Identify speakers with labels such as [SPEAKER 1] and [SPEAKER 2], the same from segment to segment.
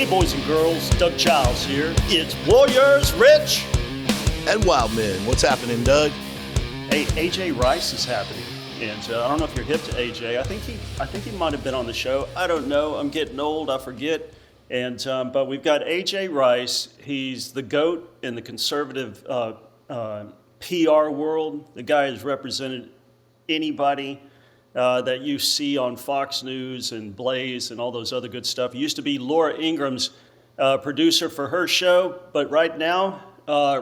[SPEAKER 1] boys and girls, Doug Childs here. It's Warriors, Rich.
[SPEAKER 2] And Wildmen. What's happening, Doug?
[SPEAKER 1] Hey, AJ Rice is happening. And I don't know if you're hip to AJ. I think he might have been on the show. I don't know. I'm getting old. I forget. And but we've got AJ Rice. He's the GOAT in the conservative PR world. The guy has represented anybody that you see on Fox News and Blaze and all those other good stuff. He used to be Laura Ingram's producer for her show, but right now,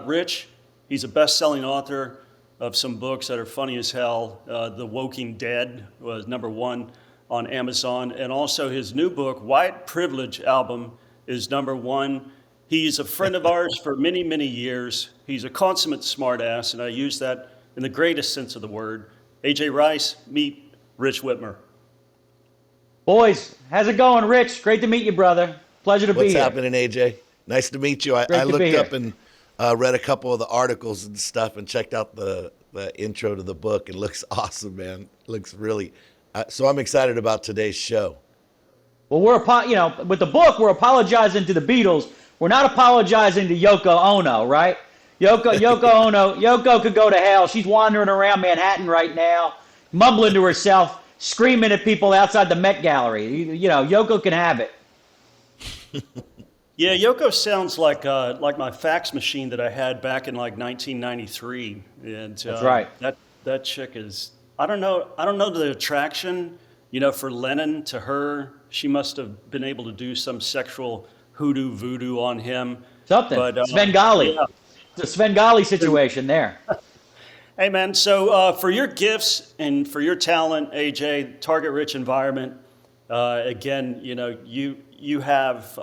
[SPEAKER 1] Rich, he's a best-selling author of some books that are funny as hell. The Woking Dead was #1 on Amazon, and also his new book, White Privilege Album, is #1. He's a friend of ours for many, many years. He's a consummate smartass, and I use that in the greatest sense of the word. AJ Rice, meet Rich Whitmer.
[SPEAKER 3] Boys, how's it going, Rich? Great to meet you, brother. Pleasure to be here.
[SPEAKER 2] What's happening, AJ? Nice to meet you. I looked up and read a couple of the articles and stuff and checked out the intro to the book. It looks awesome, man. It looks really so I'm excited about today's show.
[SPEAKER 3] Well, with the book, we're apologizing to the Beatles. We're not apologizing to Yoko Ono, right? Yoko could go to hell. She's wandering around Manhattan right now, mumbling to herself, screaming at people outside the Met Gallery. Yoko can have it.
[SPEAKER 1] Yeah, Yoko sounds like my fax machine that I had back in like 1993. And
[SPEAKER 3] that's right.
[SPEAKER 1] That chick is, I don't know the attraction, for Lennon to her. She must have been able to do some sexual hoodoo voodoo on him.
[SPEAKER 3] Something. But, Svengali. Yeah. It's a Svengali situation there.
[SPEAKER 1] Hey, man, so for your gifts and for your talent, AJ, target-rich environment, again, you have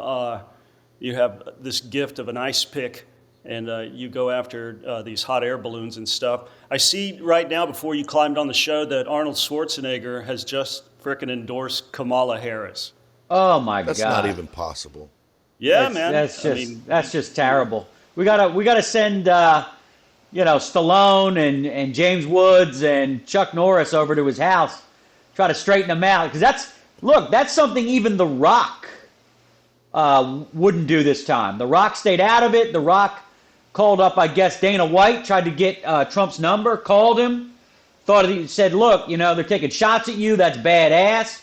[SPEAKER 1] this gift of an ice pick, and you go after these hot air balloons and stuff. I see right now, before you climbed on the show, that Arnold Schwarzenegger has just frickin' endorsed Kamala Harris.
[SPEAKER 3] Oh, my God.
[SPEAKER 2] That's not even possible.
[SPEAKER 1] Yeah, man.
[SPEAKER 3] That's just terrible. We gotta send Stallone and James Woods and Chuck Norris over to his house, try to straighten him out, because that's something even The Rock wouldn't do this time. The Rock stayed out of it. The Rock called up, I guess, Dana White, tried to get Trump's number, called him, said, look, they're taking shots at you. That's badass.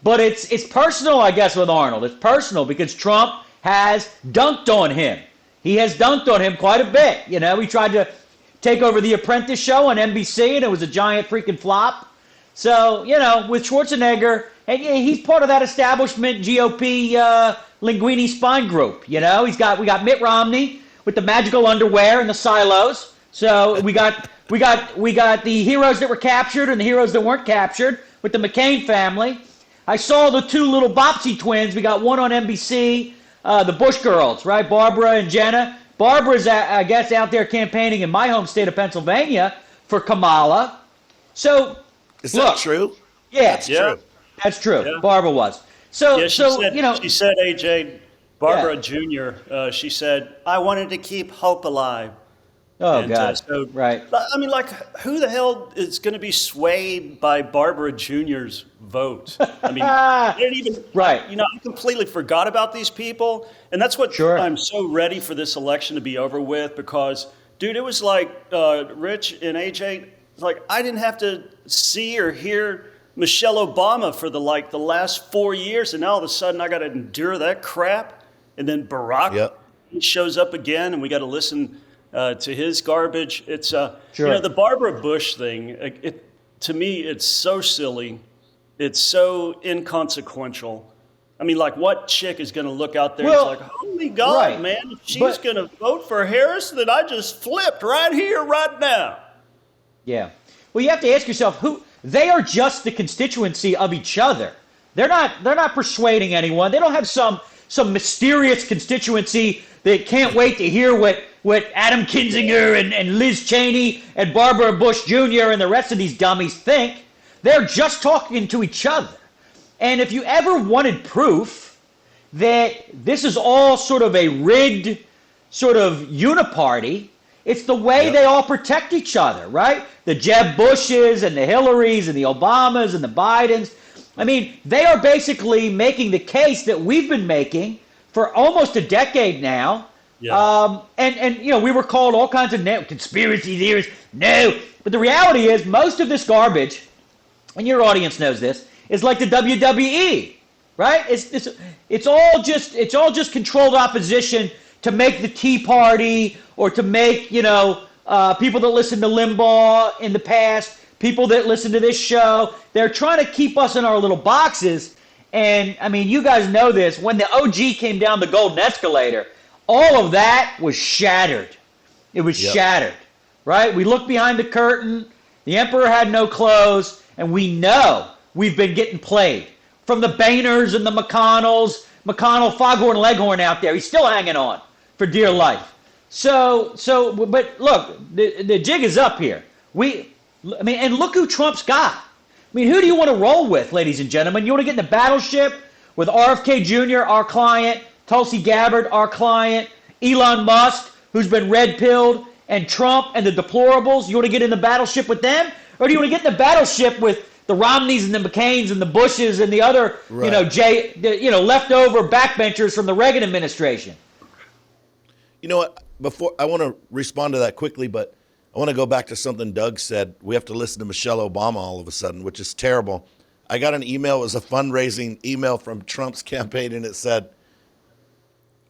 [SPEAKER 3] But it's personal, I guess, with Arnold. It's personal because Trump has dunked on him. He has dunked on him quite a bit. He tried to take over The Apprentice show on NBC, and it was a giant freaking flop. So, with Schwarzenegger, and he's part of that establishment GOP Linguini spine group. We got Mitt Romney with the magical underwear and the silos. So we got the heroes that were captured and the heroes that weren't captured with the McCain family. I saw the two little Bopsy twins. We got one on NBC. The Bush girls, right? Barbara and Jenna. Barbara's, I guess, out there campaigning in my home state of Pennsylvania for Kamala. So,
[SPEAKER 2] is that true?
[SPEAKER 3] Yeah,
[SPEAKER 2] true.
[SPEAKER 3] That's true.
[SPEAKER 1] Yeah.
[SPEAKER 3] Barbara was. So,
[SPEAKER 1] she said, AJ, Barbara Jr., she said, I wanted to keep hope alive.
[SPEAKER 3] Oh, God. Right.
[SPEAKER 1] I mean, who the hell is going to be swayed by Barbara Jr.'s vote? I mean, they didn't even,
[SPEAKER 3] right.
[SPEAKER 1] I completely forgot about these people. And that's what I'm so ready for this election to be over with, because, dude, it was like Rich and AJ, I didn't have to see or hear Michelle Obama for the last 4 years. And now all of a sudden I got to endure that crap. And then Barack shows up again and we got to listen to his garbage. It's the Barbara Bush thing. To me, it's so silly. It's so inconsequential. I mean, what chick is going to look out there and holy God, man, if she's going to vote for Harris, then I just flipped right here, right now.
[SPEAKER 3] Yeah. Well, you have to ask yourself, they are just the constituency of each other. They're not persuading anyone. They don't have some mysterious constituency that can't wait to hear what Adam Kinzinger and Liz Cheney and Barbara Bush Jr. and the rest of these dummies think. They're just talking to each other. And if you ever wanted proof that this is all sort of a rigged sort of uniparty, it's the way they all protect each other, right? The Jeb Bushes and the Hillarys and the Obamas and the Bidens. I mean, they are basically making the case that we've been making for almost a decade now.
[SPEAKER 1] Yeah.
[SPEAKER 3] And we were called all kinds of conspiracy theories. No, but the reality is most of this garbage, and your audience knows this, is like the WWE, right? It's all just controlled opposition to make the Tea Party or to make people that listen to Limbaugh in the past, people that listen to this show. They're trying to keep us in our little boxes. And I mean, you guys know this. When the OG came down the golden escalator, all of that was shattered. It was shattered, right? We looked behind the curtain. The emperor had no clothes, and we know we've been getting played. From the Boehners and the McConnells, McConnell, Foghorn Leghorn out there, he's still hanging on for dear life. But look, the jig is up here. And look who Trump's got. I mean, who do you want to roll with, ladies and gentlemen? You want to get in the battleship with RFK Jr., our client, Tulsi Gabbard, our client, Elon Musk, who's been red-pilled, and Trump and the deplorables? You want to get in the battleship with them? Or do you want to get in the battleship with the Romneys and the McCains and the Bushes and the other, leftover backbenchers from the Reagan administration?
[SPEAKER 2] You know what? Before I want to respond to that quickly, but I want to go back to something Doug said. We have to listen to Michelle Obama all of a sudden, which is terrible. I got an email. It was a fundraising email from Trump's campaign, and it said,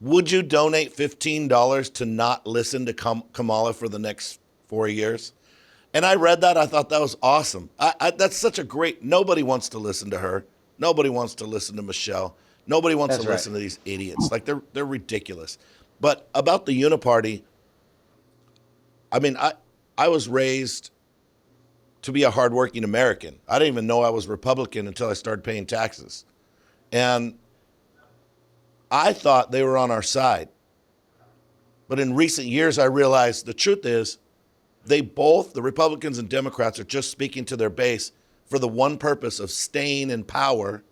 [SPEAKER 2] would you donate $15 to not listen to Kamala for the next 4 years? And I read that. I thought that was awesome. That's such a great, nobody wants to listen to her. Nobody wants to listen to Michelle. Nobody wants to listen to these idiots. Like, they're ridiculous. But about the Uniparty, I mean, I was raised to be a hardworking American. I didn't even know I was Republican until I started paying taxes. And I thought they were on our side. But in recent years, I realized the truth is the Republicans and Democrats, are just speaking to their base for the one purpose of staying in power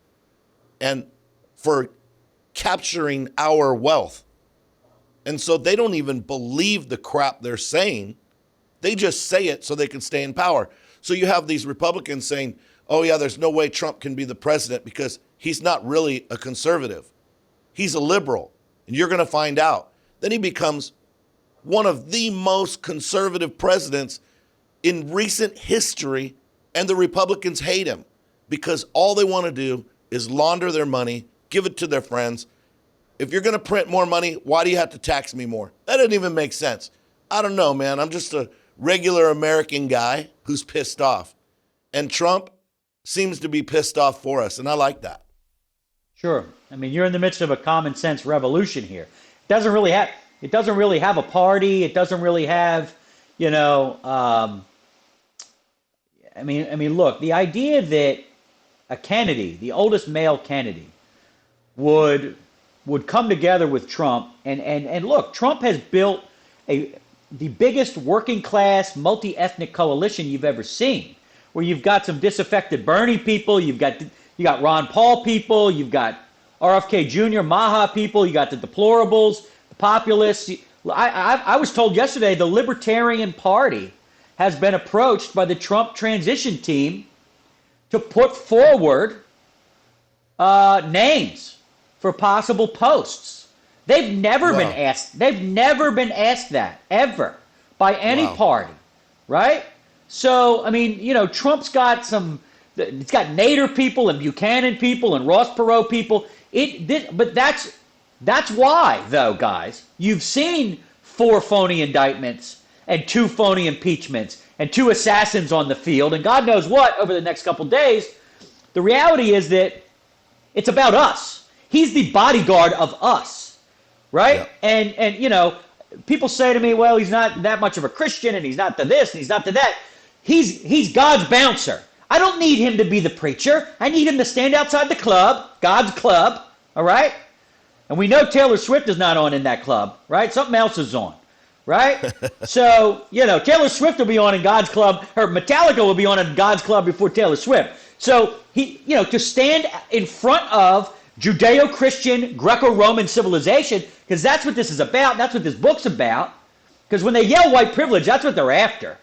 [SPEAKER 2] and for capturing our wealth. And so they don't even believe the crap they're saying. They just say it so they can stay in power. So you have these Republicans saying, oh yeah, there's no way Trump can be the president because he's not really a conservative. He's a liberal, and you're going to find out. Then he becomes one of the most conservative presidents in recent history, and the Republicans hate him because all they want to do is launder their money, give it to their friends. If you're going to print more money, why do you have to tax me more? That doesn't even make sense. I don't know, man. I'm just a regular American guy who's pissed off. And Trump seems to be pissed off for us, and I like that.
[SPEAKER 3] Sure. I mean, you're in the midst of a common sense revolution here. It doesn't really have a party. It doesn't really have, I mean, look, the idea that a Kennedy, the oldest male Kennedy, would come together with Trump and look, Trump has built the biggest working class multi-ethnic coalition you've ever seen, where you've got some disaffected Bernie people, you got Ron Paul people, you've got RFK Jr., Maha people, you got the deplorables, the populists. I was told yesterday the Libertarian Party has been approached by the Trump transition team to put forward names for possible posts. They've never been asked. They've never been asked that ever by any party, right? So I mean, Trump's got some. It's got Nader people and Buchanan people and Ross Perot people. But that's why, though, guys, you've seen 4 phony indictments and 2 phony impeachments and 2 assassins on the field and God knows what over the next couple days. The reality is that it's about us. He's the bodyguard of us, right? Yeah. And people say to me, well, he's not that much of a Christian and he's not to this and he's not to that. He's God's bouncer. I don't need him to be the preacher. I need him to stand outside the club, God's club, all right? And we know Taylor Swift is not on in that club, right? Something else is on, right? So, Taylor Swift will be on in God's club, or Metallica will be on in God's club before Taylor Swift. So, to stand in front of Judeo-Christian, Greco-Roman civilization, because that's what this is about, that's what this book's about, because when they yell white privilege, that's what they're after.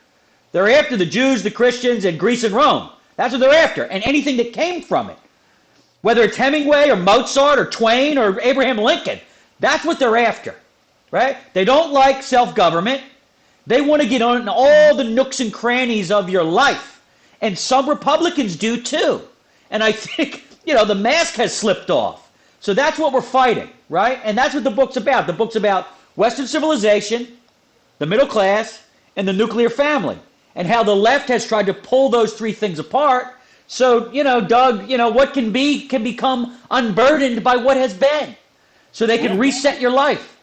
[SPEAKER 3] They're after the Jews, the Christians, and Greece and Rome. That's what they're after, and anything that came from it. Whether it's Hemingway or Mozart or Twain or Abraham Lincoln, That's what they're after, right? They don't like self-government. They want to get on all the nooks and crannies of your life. And some Republicans do too. And I think, the mask has slipped off. So that's what we're fighting, right? And that's what the book's about. The book's about Western civilization, the middle class, and the nuclear family, and how the left has tried to pull those three things apart. So, Doug, what can be can become unburdened by what has been. So they can reset your life.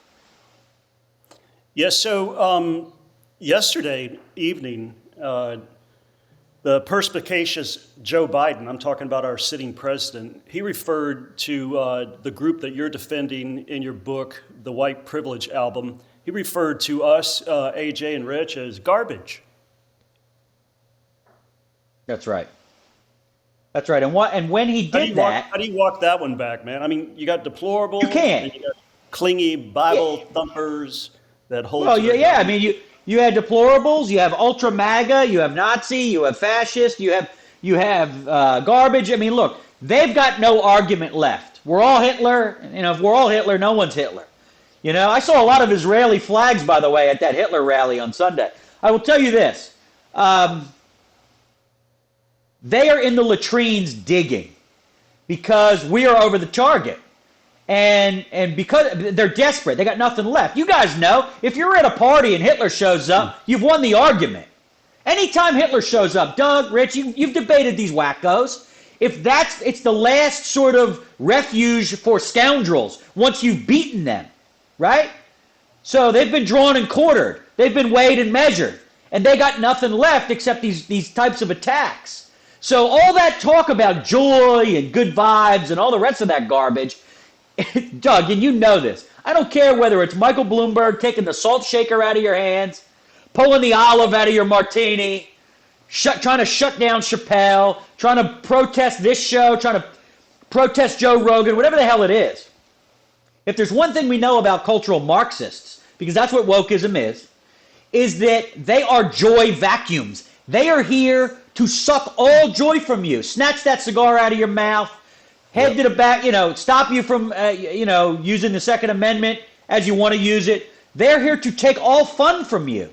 [SPEAKER 1] Yes, so yesterday evening, the perspicacious Joe Biden, I'm talking about our sitting president, he referred to the group that you're defending in your book, The White Privilege Album. He referred to us, AJ and Rich, as garbage.
[SPEAKER 3] That's right. That's right. And when he did that...
[SPEAKER 1] How do you walk that one back, man? I mean, you got deplorable.
[SPEAKER 3] You can't.
[SPEAKER 1] And you got clingy Bible thumpers that hold...
[SPEAKER 3] Well, yeah. I mean, you had deplorables, you have ultra MAGA, you have Nazi, you have fascist, you have garbage. I mean, look, they've got no argument left. We're all Hitler. If we're all Hitler, no one's Hitler. I saw a lot of Israeli flags, by the way, at that Hitler rally on Sunday. I will tell you this. They are in the latrines digging because we are over the target. And because they're desperate, they got nothing left. You guys know, if you're at a party and Hitler shows up, you've won the argument. Anytime Hitler shows up, Doug, Rich, you've debated these wackos. It's the last sort of refuge for scoundrels once you've beaten them, right? So they've been drawn and quartered. They've been weighed and measured. And they got nothing left except these types of attacks. So all that talk about joy and good vibes and all the rest of that garbage, Doug, and you know this. I don't care whether it's Michael Bloomberg taking the salt shaker out of your hands, pulling the olive out of your martini, trying to shut down Chappelle, trying to protest this show, trying to protest Joe Rogan, whatever the hell it is. If there's one thing we know about cultural Marxists, because that's what wokeism is that they are joy vacuums. They are here to suck all joy from you. Snatch that cigar out of your mouth, head to the back, stop you from, using the Second Amendment as you want to use it. They're here to take all fun from you.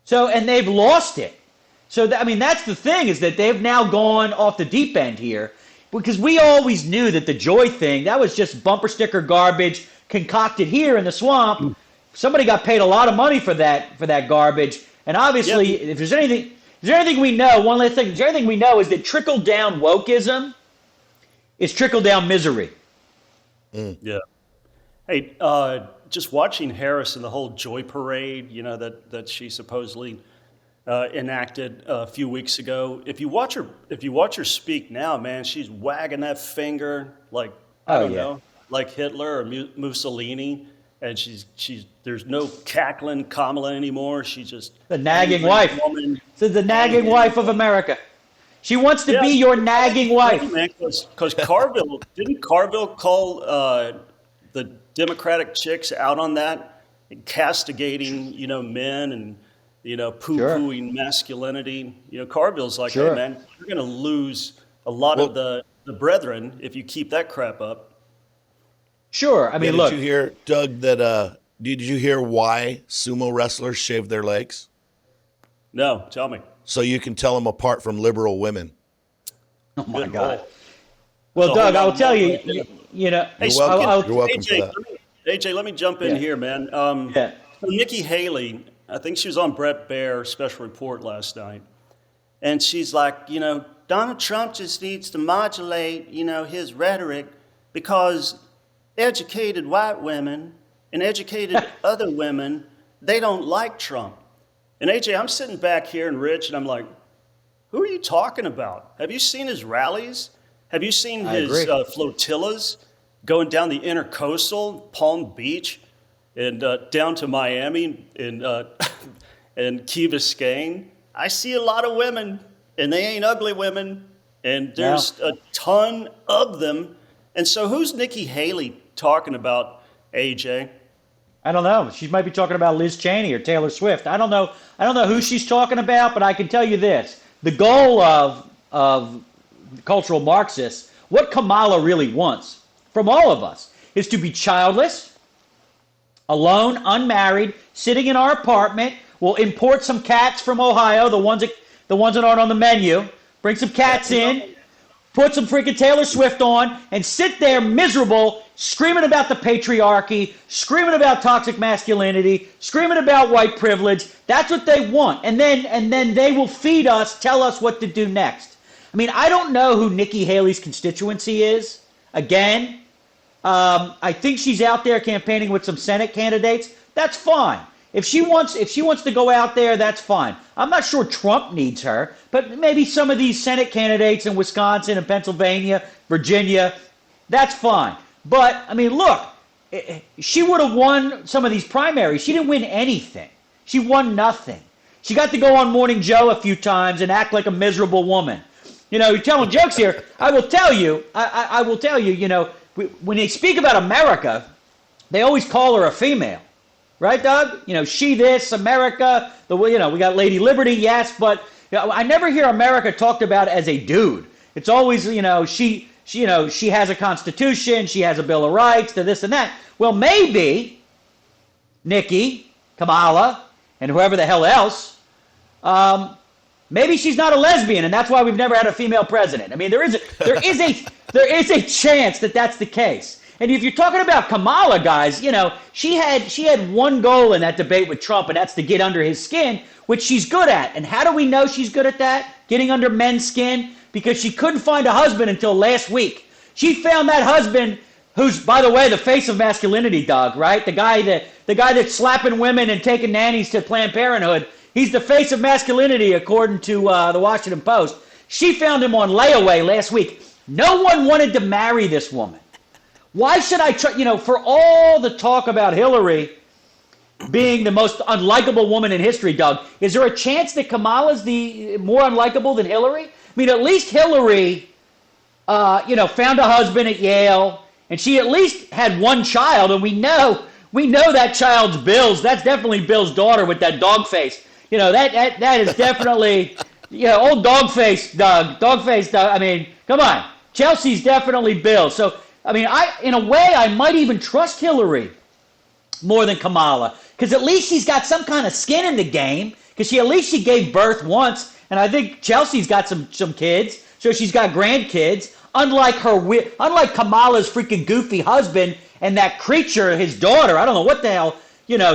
[SPEAKER 3] So, and they've lost it. So, that's the thing, is that they've now gone off the deep end here, because we always knew that the joy thing, that was just bumper sticker garbage concocted here in the swamp. Somebody got paid a lot of money for that garbage. And obviously, if there's anything we know, one last thing, anything we know is that trickle-down wokeism is trickle-down misery.
[SPEAKER 1] Yeah. Hey, just watching Harris and the whole joy parade, that she supposedly enacted a few weeks ago. If you watch her speak now, man, she's wagging that finger like I don't know, like Hitler or Mussolini. And there's no cackling Kamala anymore. She's just
[SPEAKER 3] the nagging wife. She's the nagging wife of America. She wants to be your nagging wife.
[SPEAKER 1] Because Carville didn't Carville call the Democratic chicks out on that, and castigating men and poo-pooing masculinity. Carville's like, hey man, you're going to lose a lot of the brethren if you keep that crap up.
[SPEAKER 3] Sure. Look.
[SPEAKER 2] Did you hear, Doug, did you hear why sumo wrestlers shave their legs?
[SPEAKER 1] No, tell me.
[SPEAKER 2] So you can tell them apart from liberal women.
[SPEAKER 3] Oh, my God. Well, so Doug, I'll tell you,
[SPEAKER 2] Hey, you're welcome for that.
[SPEAKER 1] AJ, let me jump in here, man. So Nikki Haley, I think she was on Brett Baer's special report last night. And she's like, Donald Trump just needs to modulate, his rhetoric, because educated white women and educated other women, they don't like Trump. And AJ, I'm sitting back here and Rich, and I'm like, who are you talking about? Have you seen his rallies? Have you seen his flotillas going down the Intercoastal, Palm Beach, and down to Miami and Key Biscayne? I see a lot of women, and they ain't ugly women, and there's a ton of them. And so who's Nikki Haley talking about, AJ?
[SPEAKER 3] I don't know. She might be talking about Liz Cheney or Taylor Swift. I don't know who she's talking about, but I can tell you this. The goal of cultural Marxists, what Kamala really wants from all of us, is to be childless, alone, unmarried, sitting in our apartment. We'll import some cats from Ohio, the ones that aren't on the menu. Bring some cats in, put some freaking Taylor Swift on, and sit there miserable, screaming about the patriarchy, screaming about toxic masculinity, screaming about white privilege. That's what they want. And then they will feed us, tell us what to do next. I mean, I don't know who Nikki Haley's constituency is. Again, I think she's out there campaigning with some Senate candidates. That's fine. If she wants to go out there, that's fine. I'm not sure Trump needs her, but maybe some of these Senate candidates in Wisconsin and Pennsylvania, Virginia, that's fine. But I mean, look, she would have won some of these primaries. She didn't win anything. She won nothing. She got to go on Morning Joe a few times and act like a miserable woman. You know, you're telling jokes here. I will tell you. I will tell you. You know, when they speak about America, they always call her a female. Right, Doug? You know, she this, America, we got Lady Liberty, yes, but I never hear America talked about as a dude. It's always, she has a constitution, she has a Bill of Rights, to this and that. Well, maybe Nikki, Kamala, and whoever the hell else, maybe she's not a lesbian, and that's why we've never had a female president. I mean, there is a chance that that's the case. And if you're talking about Kamala, guys, she had one goal in that debate with Trump, and that's to get under his skin, which she's good at. And how do we know she's good at that, getting under men's skin? Because she couldn't find a husband until last week. She found that husband who's, by the way, the face of masculinity, Doug, right? The guy that's slapping women and taking nannies to Planned Parenthood. He's the face of masculinity, according to the Washington Post. She found him on layaway last week. No one wanted to marry this woman. Why should I try, for all the talk about Hillary being the most unlikable woman in history, Doug, is there a chance that Kamala's the more unlikable than Hillary? I mean, at least Hillary, found a husband at Yale, and she at least had one child, and we know that child's Bill's. That's definitely Bill's daughter with that dog face. That is definitely, old dog face, Doug. Dog face, Doug. I mean, come on. Chelsea's definitely Bill. So, I mean, in a way, I might even trust Hillary more than Kamala, because at least she's got some kind of skin in the game, because she gave birth once, and I think Chelsea's got some kids, so she's got grandkids, unlike Kamala's freaking goofy husband and that creature, his daughter. I don't know what the hell,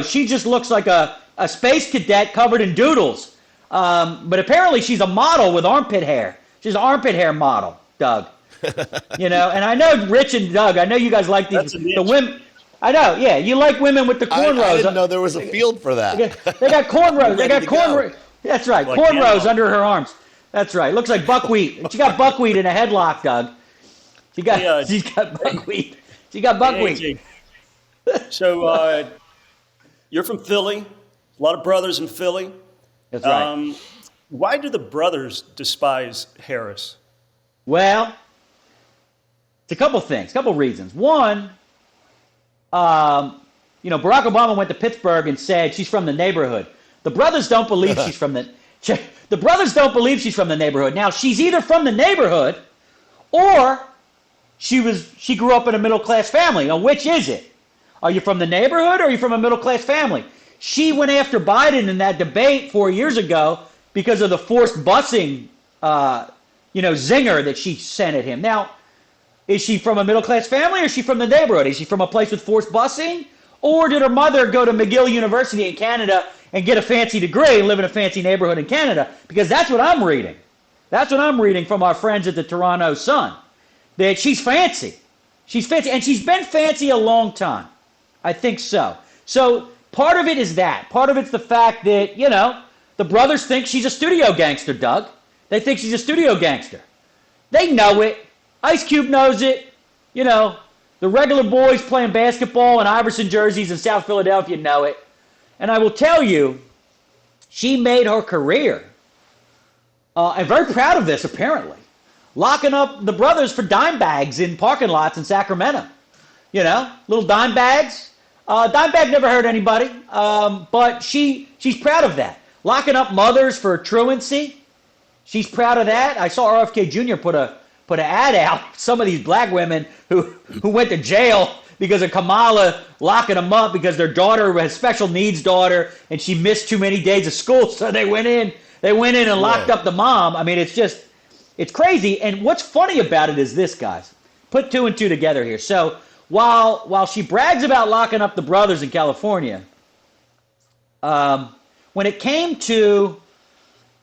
[SPEAKER 3] she just looks like a space cadet covered in doodles. But apparently she's a model with armpit hair. She's an armpit hair model, Doug. And I know Rich and Doug, I know you guys like the women. I know, yeah, you like women with the cornrows.
[SPEAKER 2] I didn't know there was a field for that.
[SPEAKER 3] They got cornrows. They got cornrows. That's right, like cornrows under her arms. That's right. Looks like buckwheat. She got buckwheat in a headlock, Doug. She's got buckwheat. She got buckwheat.
[SPEAKER 1] So you're from Philly. A lot of brothers in Philly.
[SPEAKER 3] That's right.
[SPEAKER 1] Why do the brothers despise Harris?
[SPEAKER 3] Well, it's a couple things, a couple reasons. One, Barack Obama went to Pittsburgh and said she's from the neighborhood. The brothers don't believe she's from the brothers don't believe she's from the neighborhood. Now, she's either from the neighborhood or she grew up in a middle-class family. Now, which is it? Are you from the neighborhood or are you from a middle-class family? She went after Biden in that debate 4 years ago because of the forced busing, zinger that she sent at him. Now, is she from a middle-class family or is she from the neighborhood? Is she from a place with forced busing? Or did her mother go to McGill University in Canada and get a fancy degree and live in a fancy neighborhood in Canada? Because that's what I'm reading. That's what I'm reading from our friends at the Toronto Sun. That she's fancy. She's fancy. And she's been fancy a long time. I think so. So part of it is that. Part of it's the fact that, the brothers think she's a studio gangster, Doug. They think she's a studio gangster. They know it. Ice Cube knows it. The regular boys playing basketball in Iverson jerseys in South Philadelphia know it. And I will tell you, she made her career, and very proud of this, apparently, locking up the brothers for dime bags in parking lots in Sacramento. Little dime bags. Dime bag never hurt anybody, but she's proud of that. Locking up mothers for truancy. She's proud of that. I saw RFK Jr. put an ad out. Some of these black women who went to jail because of Kamala locking them up because their daughter has special needs daughter and she missed too many days of school, so they went in and locked up the mom. I mean, it's crazy. And what's funny about it is this, guys. Put two and two together here. So while she brags about locking up the brothers in California, when it came to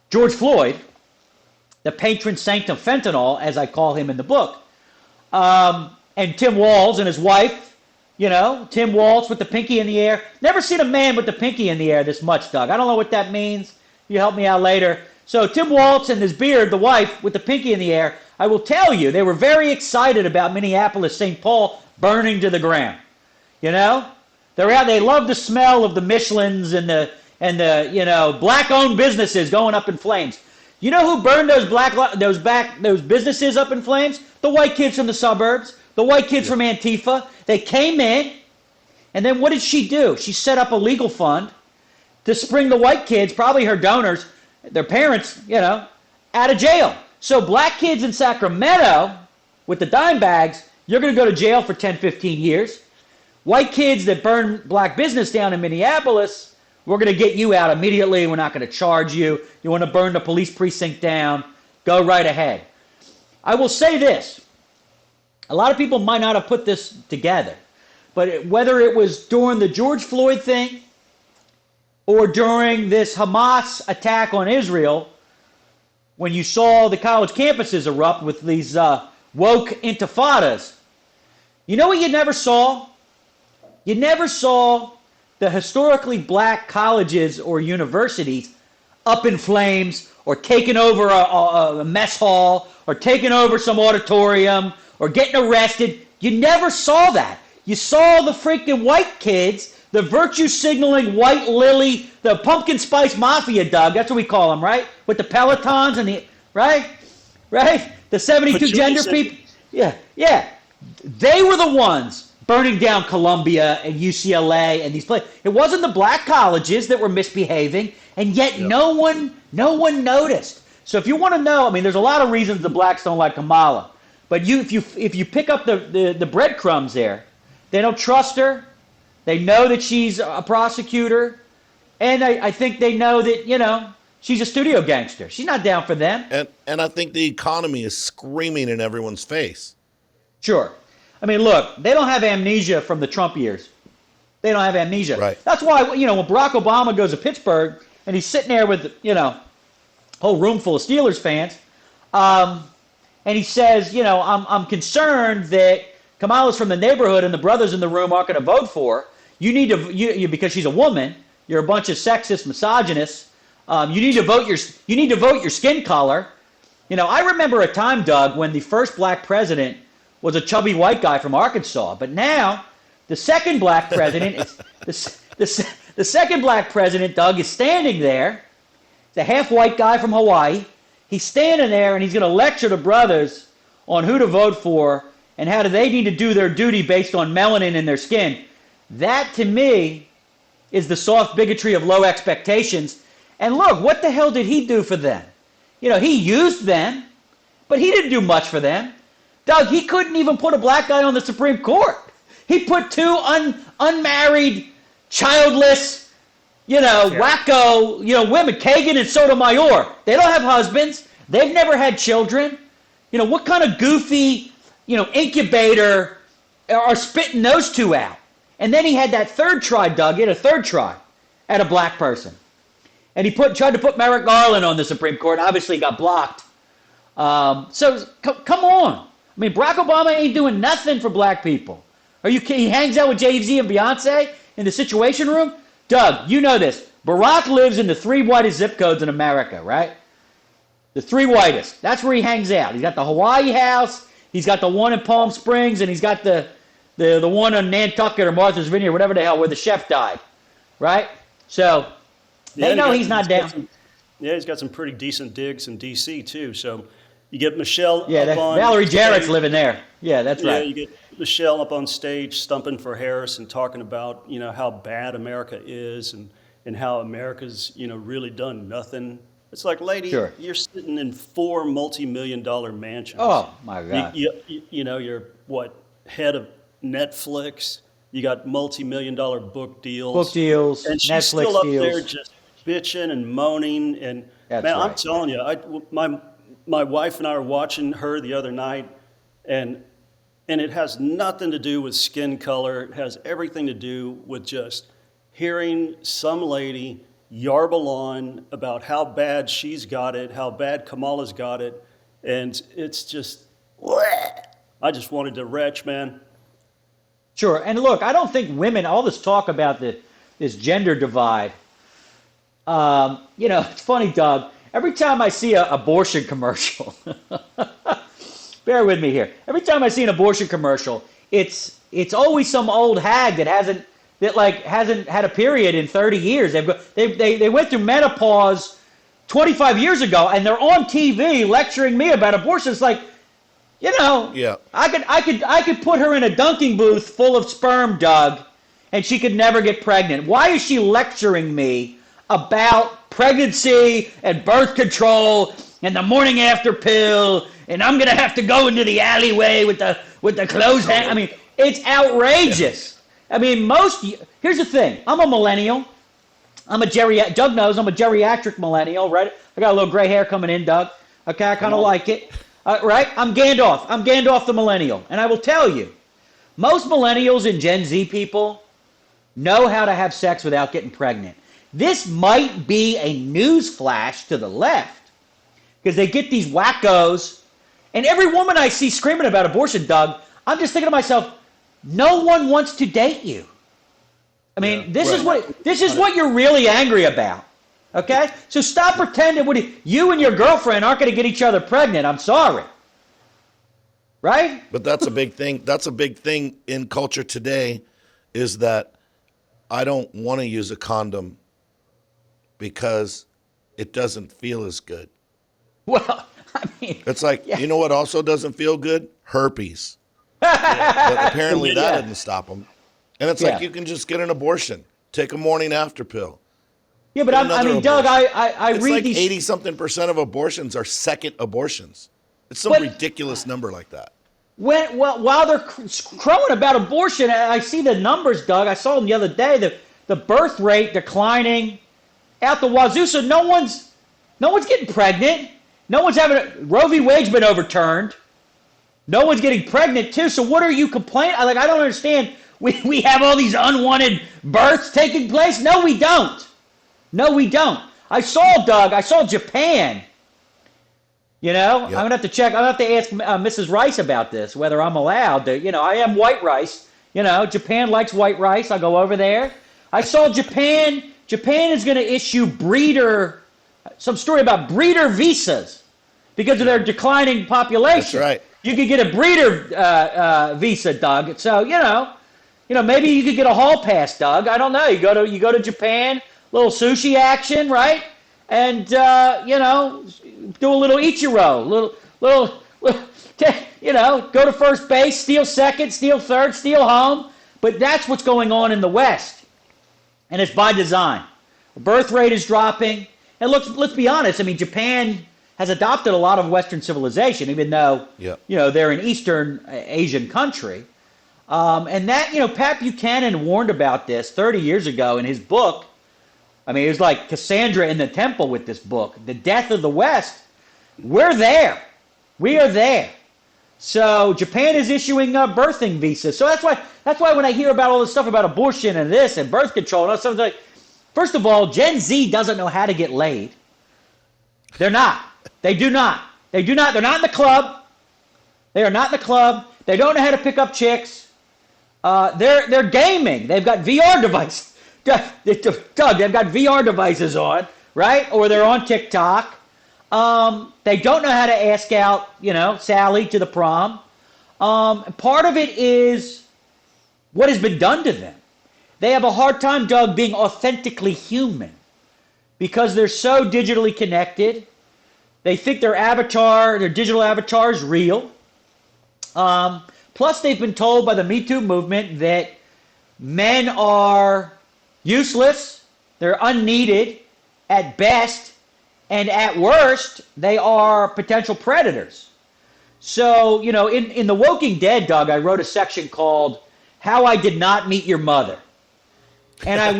[SPEAKER 3] George Floyd, the patron saint of fentanyl, as I call him in the book, and Tim Walz and his wife, Tim Walz with the pinky in the air. Never seen a man with the pinky in the air this much, Doug. I don't know what that means. You help me out later. So Tim Walz and his beard, the wife with the pinky in the air, I will tell you, they were very excited about Minneapolis, St. Paul burning to the ground. They're out. They love the smell of the Michelins and the black-owned businesses going up in flames. You know who burned those businesses up in flames? The white kids from the suburbs, the white kids from Antifa. They came in, and then what did she do? She set up a legal fund to spring the white kids, probably her donors, their parents, out of jail. So black kids in Sacramento with the dime bags, you're going to go to jail for 10, 15 years. White kids that burn black business down in Minneapolis, we're going to get you out immediately. We're not going to charge you. You want to burn the police precinct down, go right ahead. I will say this. A lot of people might not have put this together, but whether it was during the George Floyd thing or during this Hamas attack on Israel, when you saw the college campuses erupt with these woke intifadas, you know what you never saw? You never saw the historically black colleges or universities up in flames or taking over a mess hall or taking over some auditorium or getting arrested. You never saw that. You saw the freaking white kids, the virtue signaling white lily, the pumpkin spice mafia, Doug. That's what we call them, right? With the Pelotons and the, right? The 72 gender people. Yeah. They were the ones burning down Columbia and UCLA and these places. It wasn't the black colleges that were misbehaving, and yet no one noticed. So if you want to know, I mean, there's a lot of reasons the blacks don't like Kamala. But if you pick up the breadcrumbs there, they don't trust her. They know that she's a prosecutor. And I think they know that, she's a studio gangster. She's not down for them.
[SPEAKER 2] And I think the economy is screaming in everyone's face.
[SPEAKER 3] Sure. I mean, look, they don't have amnesia from the Trump years. They don't have amnesia. Right. That's why, when Barack Obama goes to Pittsburgh and he's sitting there with, a whole room full of Steelers fans, and he says, I'm concerned that Kamala's from the neighborhood and the brothers in the room aren't going to vote for her. You need to, because she's a woman, you're a bunch of sexist misogynists. You need to vote your skin color. I remember a time, Doug, when the first black president was a chubby white guy from Arkansas, but now the second black president, the second black president, Doug, is standing there. He's a half white guy from Hawaii. He's standing there and he's going to lecture the brothers on who to vote for and how do they need to do their duty based on melanin in their skin. That, to me, is the soft bigotry of low expectations. And look, what the hell did he do for them? He used them, but he didn't do much for them. Doug, he couldn't even put a black guy on the Supreme Court. He put two unmarried, childless, wacko, women, Kagan and Sotomayor. They don't have husbands. They've never had children. What kind of goofy, incubator are spitting those two out? And then he had that third try, Doug. He had a third try at a black person. And he tried to put Merrick Garland on the Supreme Court. Obviously, got blocked. So come on. I mean, Barack Obama ain't doing nothing for black people. Are you kidding? He hangs out with Jay-Z and Beyonce in the Situation Room? Doug, you know this. Barack lives in the 3 whitest zip codes in America, right? The 3 whitest. That's where he hangs out. He's got the Hawaii house. He's got the one in Palm Springs, and he's got the one on Nantucket or Martha's Vineyard, whatever the hell, where the chef died, right? So they know he's not down.
[SPEAKER 1] He's got some pretty decent digs in D.C. too. So you get Michelle up on
[SPEAKER 3] Valerie Jarrett's living there. Yeah, that's right.
[SPEAKER 1] You get Michelle up on stage stumping for Harris and talking about, how bad America is and how America's, really done nothing. It's like, lady, You're sitting in 4 multi-million-dollar mansions.
[SPEAKER 3] Oh, my God.
[SPEAKER 1] You're what, head of Netflix, you got multi-million-dollar book
[SPEAKER 3] Book
[SPEAKER 1] deals,
[SPEAKER 3] deals,
[SPEAKER 1] and she's
[SPEAKER 3] Netflix
[SPEAKER 1] still up there
[SPEAKER 3] deals.
[SPEAKER 1] just bitching and moaning. And
[SPEAKER 3] That's
[SPEAKER 1] man, I'm
[SPEAKER 3] right.
[SPEAKER 1] telling you, my wife and I were watching her the other night, and it has nothing to do with skin color. It has everything to do with just hearing some lady yarble on about how bad she's got it, how bad Kamala's got it, and it's just, I just wanted to retch, man.
[SPEAKER 3] Sure. And look, I don't think women, all this talk about this gender divide, it's funny, Doug. Every time I see an abortion commercial, bear with me here. Every time I see an abortion commercial, it's always some old hag that hasn't had a period in 30 years. They went through menopause 25 years ago, and they're on TV lecturing me about abortion. It's like,
[SPEAKER 2] Yeah.
[SPEAKER 3] I could put her in a dunking booth full of sperm, Doug, and she could never get pregnant. Why is she lecturing me about pregnancy and birth control and the morning after pill? And I'm gonna have to go into the alleyway with the clothes hang. I mean, it's outrageous. I mean, here's the thing. I'm a millennial. Doug knows I'm a geriatric millennial, right? I got a little gray hair coming in, Doug. Okay, I kind of like it. Right? I'm Gandalf. I'm Gandalf the millennial. And I will tell you, most millennials and Gen Z people know how to have sex without getting pregnant. This might be a news flash to the left because they get these wackos. And every woman I see screaming about abortion, Doug, I'm just thinking to myself, no one wants to date you. I mean, this is what you're really angry about. Okay? So stop pretending you and your girlfriend aren't going to get each other pregnant. I'm sorry. Right?
[SPEAKER 2] But that's a big thing. That's a big thing in culture today is that I don't want to use a condom because it doesn't feel as good.
[SPEAKER 3] Well, I mean,
[SPEAKER 2] it's like, you know what also doesn't feel good? Herpes. But apparently that didn't stop them. And it's like you can just get an abortion, take a morning after pill.
[SPEAKER 3] Yeah, but I mean, Doug, I
[SPEAKER 2] it's
[SPEAKER 3] read
[SPEAKER 2] like
[SPEAKER 3] these.
[SPEAKER 2] 80-something% of abortions are second abortions. It's some ridiculous number like that.
[SPEAKER 3] While they're crowing about abortion, I see the numbers, Doug. I saw them the other day. The birth rate declining out the wazoo. So no one's getting pregnant. No one's having Roe v. Wade's been overturned. No one's getting pregnant too. So what are you complaining? I don't understand. We have all these unwanted births taking place. No, we don't. No, we don't. I saw Japan. I'm going to have to check. I'm going to have to ask Mrs. Rice about this, whether I'm allowed to. I am white rice. Japan likes white rice. I'll go over there. I saw Japan. Japan is going to issue some story about breeder visas because of their declining population.
[SPEAKER 2] That's right.
[SPEAKER 3] You could get a breeder visa, Doug. So, maybe you could get a hall pass, Doug. I don't know. You go to Japan, little sushi action, right? And do a little Ichiro, go to first base, steal second, steal third, steal home. But that's what's going on in the West, and it's by design. The birth rate is dropping, and let's be honest. I mean, Japan has adopted a lot of Western civilization, even though they're an Eastern Asian country. And that, Pat Buchanan warned about this 30 years ago in his book. I mean, it was like Cassandra in the temple with this book, The Death of the West. We're there. We are there. So Japan is issuing birthing visas. So that's why when I hear about all this stuff about abortion and this and birth control and all stuff, like, first of all, Gen Z doesn't know how to get laid. They're not. They do not. They do not. They're not in the club. They are not in the club. They don't know how to pick up chicks. They're gaming. They've got VR devices. Doug, they've got VR devices on, right? Or they're on TikTok. They don't know how to ask out, Sally to the prom. Part of it is what has been done to them. They have a hard time, Doug, being authentically human because they're so digitally connected. They think their digital avatar is real. Plus, they've been told by the Me Too movement that men are useless, they're unneeded at best, and at worst, they are potential predators. So, in The Walking Dead, Doug, I wrote a section called How I Did Not Meet Your Mother. And I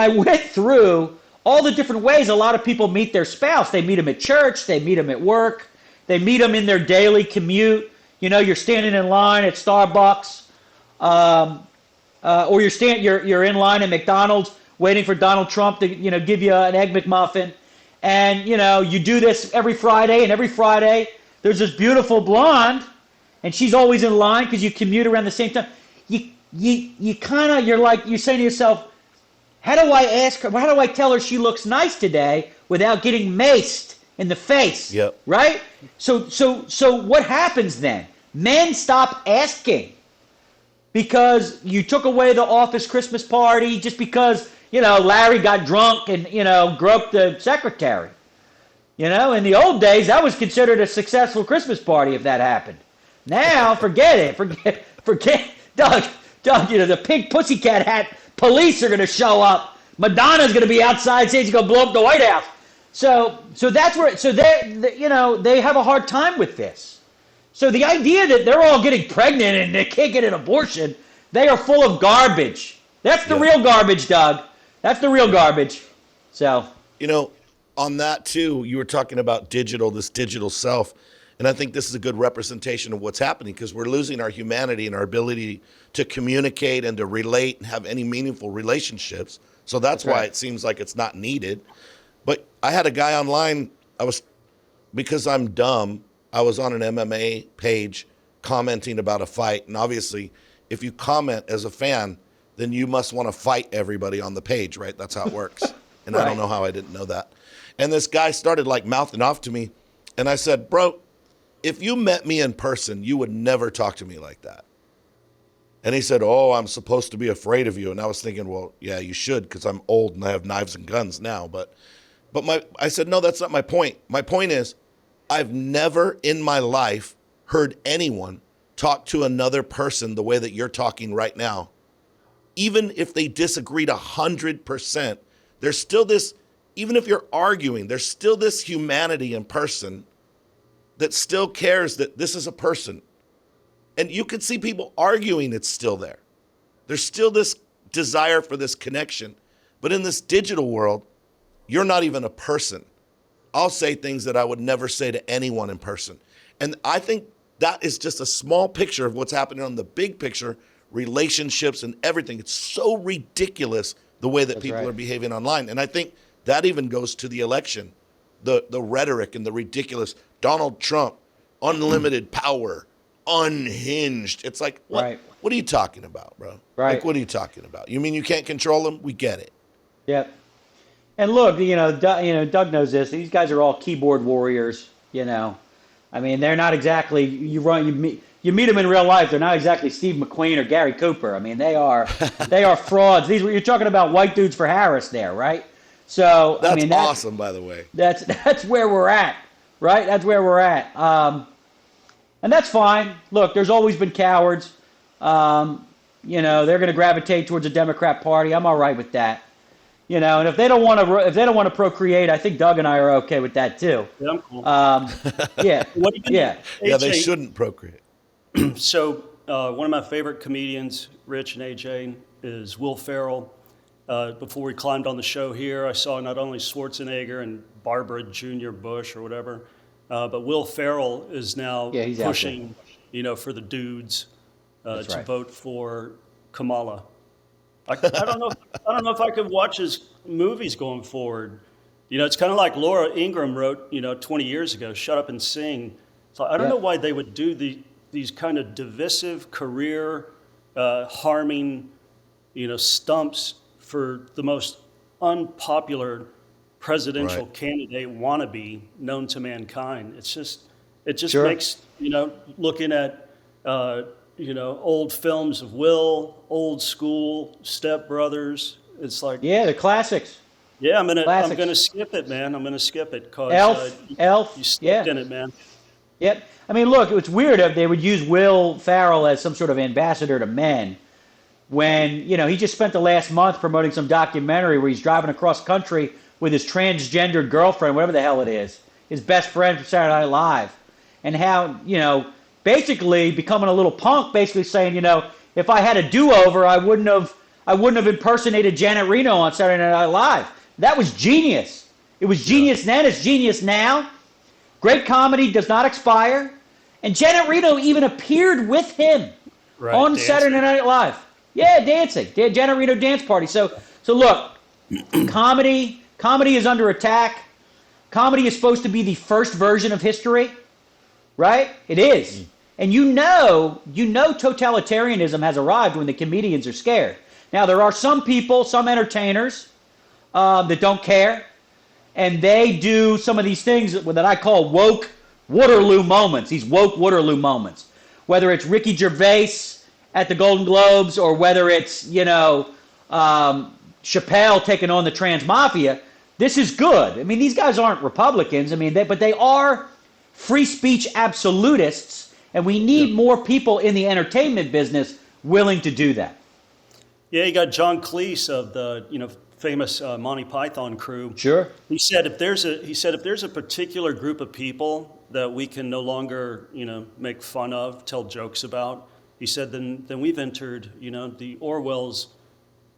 [SPEAKER 3] went through all the different ways a lot of people meet their spouse. They meet them at church, they meet them at work, they meet them in their daily commute. You know, you're standing in line at Starbucks, or you're in line at McDonald's waiting for Donald Trump to, you know, give you an Egg McMuffin. And, you know, you do this every Friday, and every Friday there's this beautiful blonde, and she's always in line because you commute around the same time. You're saying to yourself, how do I ask her, how do I tell her she looks nice today without getting maced in the face?
[SPEAKER 2] Yep.
[SPEAKER 3] Right? So what happens then? Men stop asking because you took away the office Christmas party just because, you know, Larry got drunk and, you know, groped the secretary. You know, in the old days, that was considered a successful Christmas party if that happened. Now, forget it. Forget, Doug, you know, the pink pussycat hat police are going to show up. Madonna's going to be outside saying she's going to blow up the White House. So that's where, you know, they have a hard time with this. So the idea that they're all getting pregnant and they can't get an abortion, they are full of garbage. That's the real garbage, Doug. That's the real garbage. So,
[SPEAKER 2] you know, on that too, you were talking about this digital self. And I think this is a good representation of what's happening because we're losing our humanity and our ability to communicate and to relate and have any meaningful relationships. So that's why it seems like it's not needed. But I had a guy online, because I'm dumb, I was on an MMA page commenting about a fight. And obviously, if you comment as a fan, then you must want to fight everybody on the page, right? That's how it works. And I don't know how I didn't know that. And this guy started like mouthing off to me. And I said, bro, if you met me in person, you would never talk to me like that. And he said, oh, I'm supposed to be afraid of you. And I was thinking, well, yeah, you should because I'm old and I have knives and guns now. But I said, no, that's not my point. My point is I've never in my life heard anyone talk to another person the way that you're talking right now. Even if they disagreed 100%, there's still this, even if you're arguing, there's still this humanity in person that still cares that this is a person. And you can see people arguing, it's still there. There's still this desire for this connection. But in this digital world, you're not even a person. I'll say things that I would never say to anyone in person. And I think that is just a small picture of what's happening on the big picture, relationships and everything. It's so ridiculous the way that people are behaving online. And I think that even goes to the election, the rhetoric and the ridiculous Donald Trump, unlimited power, unhinged. It's like, what are you talking about, bro?
[SPEAKER 3] Right.
[SPEAKER 2] Like, what are you talking about? You mean you can't control them? We get it.
[SPEAKER 3] Yep. And look, Doug knows this. These guys are all keyboard warriors, you know. I mean, they're not exactly, you meet them in real life, they're not exactly Steve McQueen or Gary Cooper. I mean, they are frauds. You're talking about white dudes for Harris there, right? So
[SPEAKER 2] that's awesome, by the way.
[SPEAKER 3] That's where we're at, right? That's where we're at. And that's fine. Look, there's always been cowards. You know, they're going to gravitate towards the Democrat Party. I'm all right with that. You know, and if they don't want to procreate, I think Doug and I are okay with that too.
[SPEAKER 1] Yeah, I'm cool.
[SPEAKER 3] Yeah,
[SPEAKER 2] yeah, they shouldn't procreate.
[SPEAKER 1] So one of my favorite comedians, Rich and AJ, is Will Ferrell. Before we climbed on the show here, I saw not only Schwarzenegger and Barbara Jr. Bush or whatever, but Will Ferrell is now pushing, you know, for the dudes to vote for Kamala. I don't know if I could watch his movies going forward. You know, it's kind of like Laura Ingraham wrote, 20 years ago, "Shut Up and Sing." So I don't know why they would do these kind of divisive, career harming, stumps for the most unpopular presidential candidate wannabe known to mankind. It just makes, looking at old films of Will, Old School, Step Brothers. It's like,
[SPEAKER 3] the classics.
[SPEAKER 1] Yeah, I'm gonna skip it, man. I'm gonna skip it because
[SPEAKER 3] Elf.
[SPEAKER 1] You stepped in it, man.
[SPEAKER 3] Yep. I mean, look, it's weird if they would use Will Ferrell as some sort of ambassador to men when, he just spent the last month promoting some documentary where he's driving across country with his transgendered girlfriend, whatever the hell it is, his best friend from Saturday Night Live, and how, basically becoming a little punk, basically saying, if I had a do-over, I wouldn't have impersonated Janet Reno on Saturday Night Live. That was genius. It was genius then. It's genius now. Great comedy does not expire. And Janet Reno even appeared with him on dancing. Saturday Night Live. Yeah, dancing. Janet Reno dance party. So look, comedy is under attack. Comedy is supposed to be the first version of history, right? It is. And you know totalitarianism has arrived when the comedians are scared. Now, there are some people, some entertainers that don't care, and they do some of these things that I call woke Waterloo moments, these woke Waterloo moments. Whether it's Ricky Gervais at the Golden Globes or whether it's, Chappelle taking on the trans mafia, this is good. I mean, these guys aren't Republicans, but they are free speech absolutists, and we need more people in the entertainment business willing to do that.
[SPEAKER 1] Yeah, you got John Cleese of the famous Monty Python crew.
[SPEAKER 3] Sure.
[SPEAKER 1] He said if there's a particular group of people that we can no longer make fun of, tell jokes about, he said then we've entered the Orwell's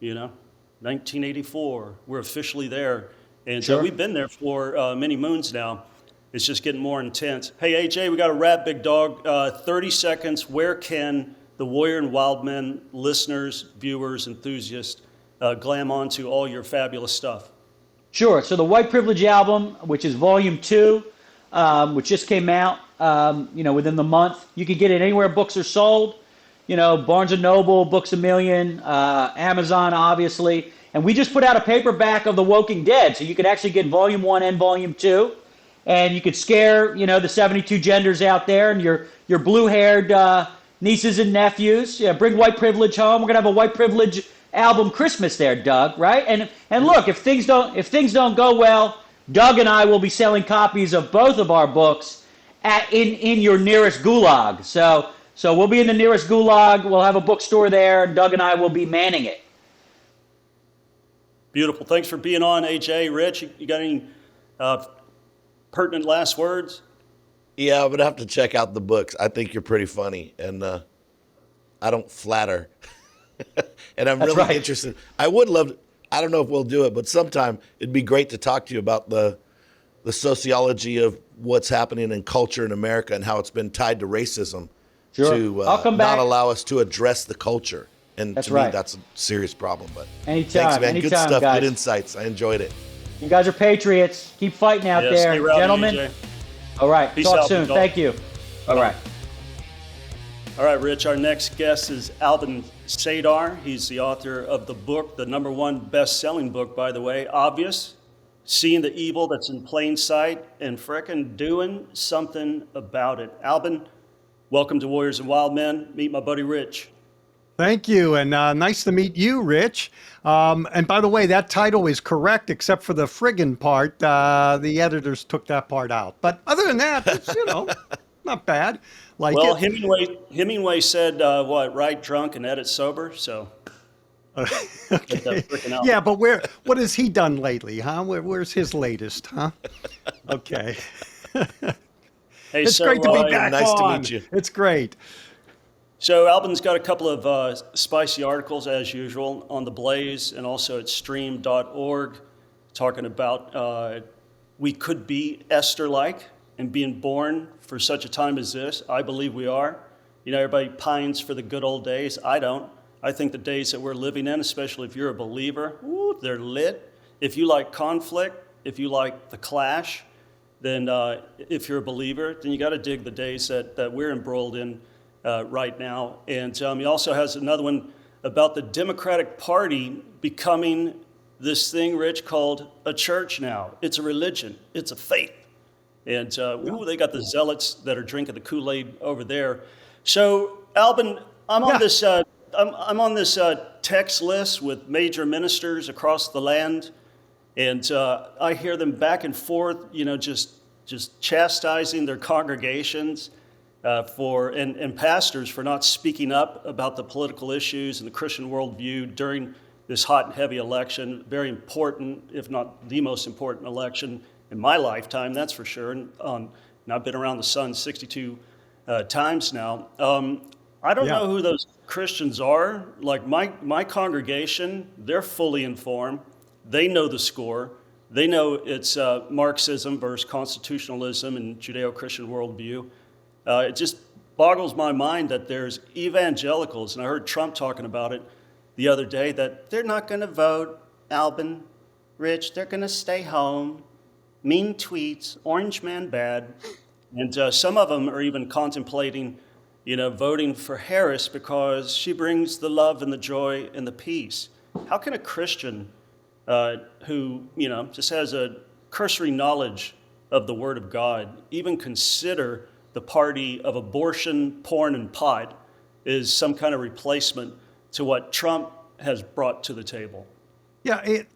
[SPEAKER 1] 1984. We're officially there, and
[SPEAKER 3] sure.
[SPEAKER 1] We've been there for many moons now. It's just getting more intense. Hey AJ, we got a wrap, big dog. 30 seconds. Where can the Warrior and Wildmen listeners, viewers, enthusiasts glam onto all your fabulous stuff?
[SPEAKER 3] Sure. So the White Privilege album, which is Volume 2, which just came out, within the month. You can get it anywhere books are sold. Barnes & Noble, Books A Million, Amazon, obviously. And we just put out a paperback of The Woking Dead, so you could actually get Volume 1 and Volume 2. And you could scare, the 72 genders out there and your blue-haired nieces and nephews. Yeah, bring white privilege home. We're gonna have a white privilege album Christmas there, Doug. Right? And look, if things don't go well, Doug and I will be selling copies of both of our books in your nearest gulag. So we'll be in the nearest gulag. We'll have a bookstore there. Doug and I will be manning it.
[SPEAKER 1] Beautiful. Thanks for being on, AJ. Rich, you got any pertinent last words?
[SPEAKER 2] Yeah, I'm gonna have to check out the books. I think you're pretty funny, and I don't flatter. And I'm
[SPEAKER 3] That's
[SPEAKER 2] really
[SPEAKER 3] right.
[SPEAKER 2] interested. I would love. I don't know if we'll do it, but sometime it'd be great to talk to you about the sociology of what's happening in culture in America and how it's been tied to racism.
[SPEAKER 3] Sure.
[SPEAKER 2] To
[SPEAKER 3] I'll come back.
[SPEAKER 2] not allow us to address the culture. And
[SPEAKER 3] That's
[SPEAKER 2] to me,
[SPEAKER 3] right.
[SPEAKER 2] that's a serious problem. But
[SPEAKER 3] Anytime,
[SPEAKER 2] thanks, man. Good
[SPEAKER 3] anytime,
[SPEAKER 2] stuff.
[SPEAKER 3] guys.
[SPEAKER 2] Good insights. I enjoyed it.
[SPEAKER 3] You guys are patriots. Keep fighting out there,
[SPEAKER 1] stay rowdy,
[SPEAKER 3] gentlemen.
[SPEAKER 1] AJ.
[SPEAKER 3] All right.
[SPEAKER 1] Peace
[SPEAKER 3] Talk
[SPEAKER 1] out,
[SPEAKER 3] soon.
[SPEAKER 1] big dog.
[SPEAKER 3] Thank you. All right.
[SPEAKER 1] All right, Rich, our next guest is Albin Sadar. He's the author of the book, the #1 best-selling book, by the way, Obvious, Seeing the Evil That's in Plain Sight and Frickin' Doing Something About It. Albin, welcome to Warriors and Wild Men. Meet my buddy Rich.
[SPEAKER 4] Thank you, and nice to meet you, Rich. And by the way, that title is correct, except for the friggin' part. The editors took that part out. But other than that, it's, not bad.
[SPEAKER 1] Well, Hemingway said, write drunk and edit sober, so.
[SPEAKER 4] Okay. Yeah, but what has he done lately, huh? Where's his latest, huh? Okay.
[SPEAKER 1] Hey,
[SPEAKER 4] it's great to be back
[SPEAKER 2] nice
[SPEAKER 4] on.
[SPEAKER 2] to meet you.
[SPEAKER 4] It's great.
[SPEAKER 1] So Albin's got a couple of spicy articles, as usual, on The Blaze and also at stream.org, talking about we could be Esther-like and being born for such a time as this. I believe we are. Everybody pines for the good old days. I don't. I think the days that we're living in, especially if you're a believer, they're lit. If you like conflict, if you like the clash, then if you're a believer, then you got to dig the days that we're embroiled in right now. And he also has another one about the Democratic Party becoming this thing, Rich, called a church now. It's a religion. It's a faith. And they got the zealots that are drinking the Kool-Aid over there. So, Albin, I'm on this I'm on this text list with major ministers across the land, and I hear them back and forth, just chastising their congregations and pastors for not speaking up about the political issues and the Christian worldview during this hot and heavy election. Very important, if not the most important election in my lifetime, that's for sure. And I've been around the sun 62 times now. I don't
[SPEAKER 4] Yeah.
[SPEAKER 1] know who those Christians are. Like my congregation, they're fully informed. They know the score. They know it's Marxism versus constitutionalism and Judeo-Christian worldview. It just boggles my mind that there's evangelicals, and I heard Trump talking about it the other day, that they're not going to vote, Albin, Rich, they're going to stay home, mean tweets, orange man bad. And some of them are even contemplating, voting for Harris because she brings the love and the joy and the peace. How can a Christian who, just has a cursory knowledge of the Word of God even consider the party of abortion, porn, and pot is some kind of replacement to what Trump has brought to the table?
[SPEAKER 4] Yeah, it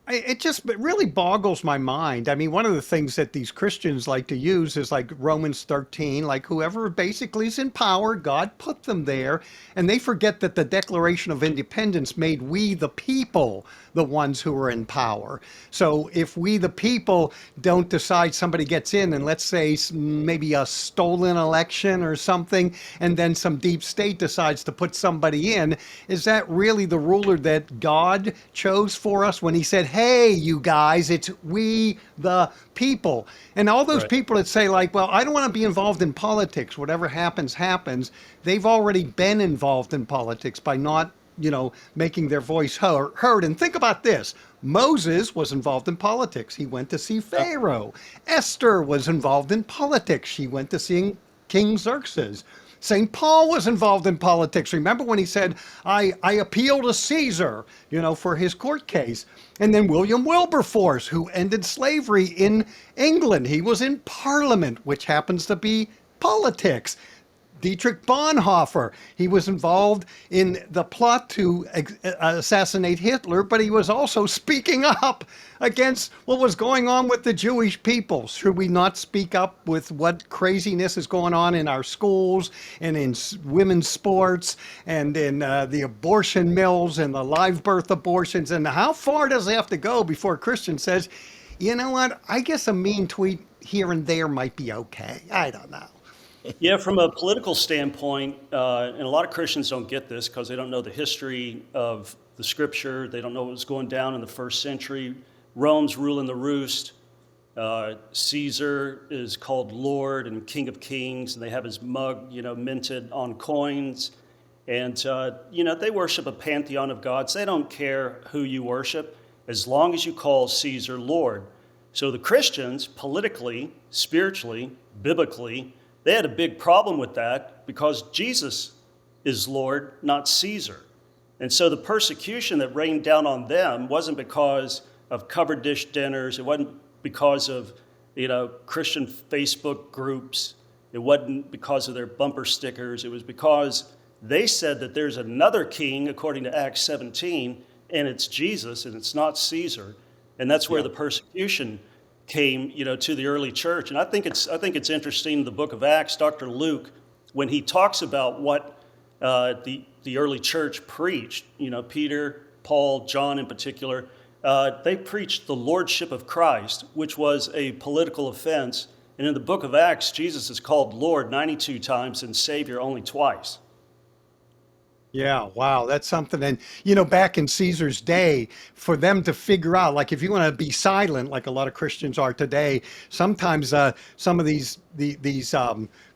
[SPEAKER 4] really boggles my mind. I mean, one of the things that these Christians like to use is like Romans 13, like whoever basically is in power, God put them there. And they forget that the Declaration of Independence made we the people the ones who are in power. So if we the people don't decide somebody gets in, and let's say maybe a stolen election or something, and then some deep state decides to put somebody in, is that really the ruler that God chose for us when he said, hey, you guys, it's we the people? And all those
[SPEAKER 1] Right.
[SPEAKER 4] people that say like, well, I don't want to be involved in politics, whatever happens, happens. They've already been involved in politics by not making their voice heard. And think about this. Moses was involved in politics. He went to see Pharaoh. Esther was involved in politics. She went to see King Xerxes. St. Paul was involved in politics. Remember when he said, I appeal to Caesar, for his court case. And then William Wilberforce, who ended slavery in England. He was in Parliament, which happens to be politics. Dietrich Bonhoeffer, he was involved in the plot to assassinate Hitler, but he was also speaking up against what was going on with the Jewish people. Should we not speak up with what craziness is going on in our schools and in women's sports and in the abortion mills and the live birth abortions? And how far does it have to go before a Christian says, you know what, I guess a mean tweet here and there might be okay? I don't know.
[SPEAKER 1] Yeah, from a political standpoint, and a lot of Christians don't get this because they don't know the history of the scripture. They don't know what was going down in the first century. Rome's ruling the roost. Caesar is called Lord and King of Kings, and they have his mug, minted on coins. And, they worship a pantheon of gods. They don't care who you worship as long as you call Caesar Lord. So the Christians, politically, spiritually, biblically, they had a big problem with that because Jesus is Lord, not Caesar. And so the persecution that rained down on them wasn't because of covered dish dinners. It wasn't because of, Christian Facebook groups. It wasn't because of their bumper stickers. It was because they said that there's another king, according to Acts 17, and it's Jesus, and it's not Caesar. And that's where the persecution came, to the early church. And I think it's interesting in the book of Acts, Dr. Luke, when he talks about what the early church preached, Peter, Paul, John in particular, they preached the lordship of Christ, which was a political offense. And in the book of Acts, Jesus is called Lord 92 times and Savior only twice.
[SPEAKER 4] Yeah, wow, that's something. And, back in Caesar's day, for them to figure out, like, if you want to be silent, like a lot of Christians are today, sometimes some of these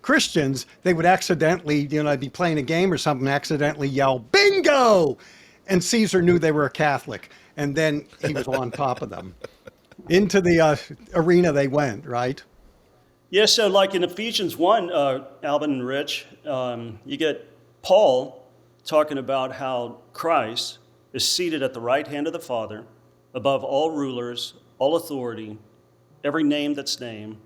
[SPEAKER 4] Christians, they would accidentally, be playing a game or something, accidentally yell, bingo! And Caesar knew they were a Catholic. And then he was on top of them. Into the arena they went, right?
[SPEAKER 1] Yeah, so like in Ephesians 1, Albin and Rich, you get Paul talking about how Christ is seated at the right hand of the Father, above all rulers, all authority, every name that's named,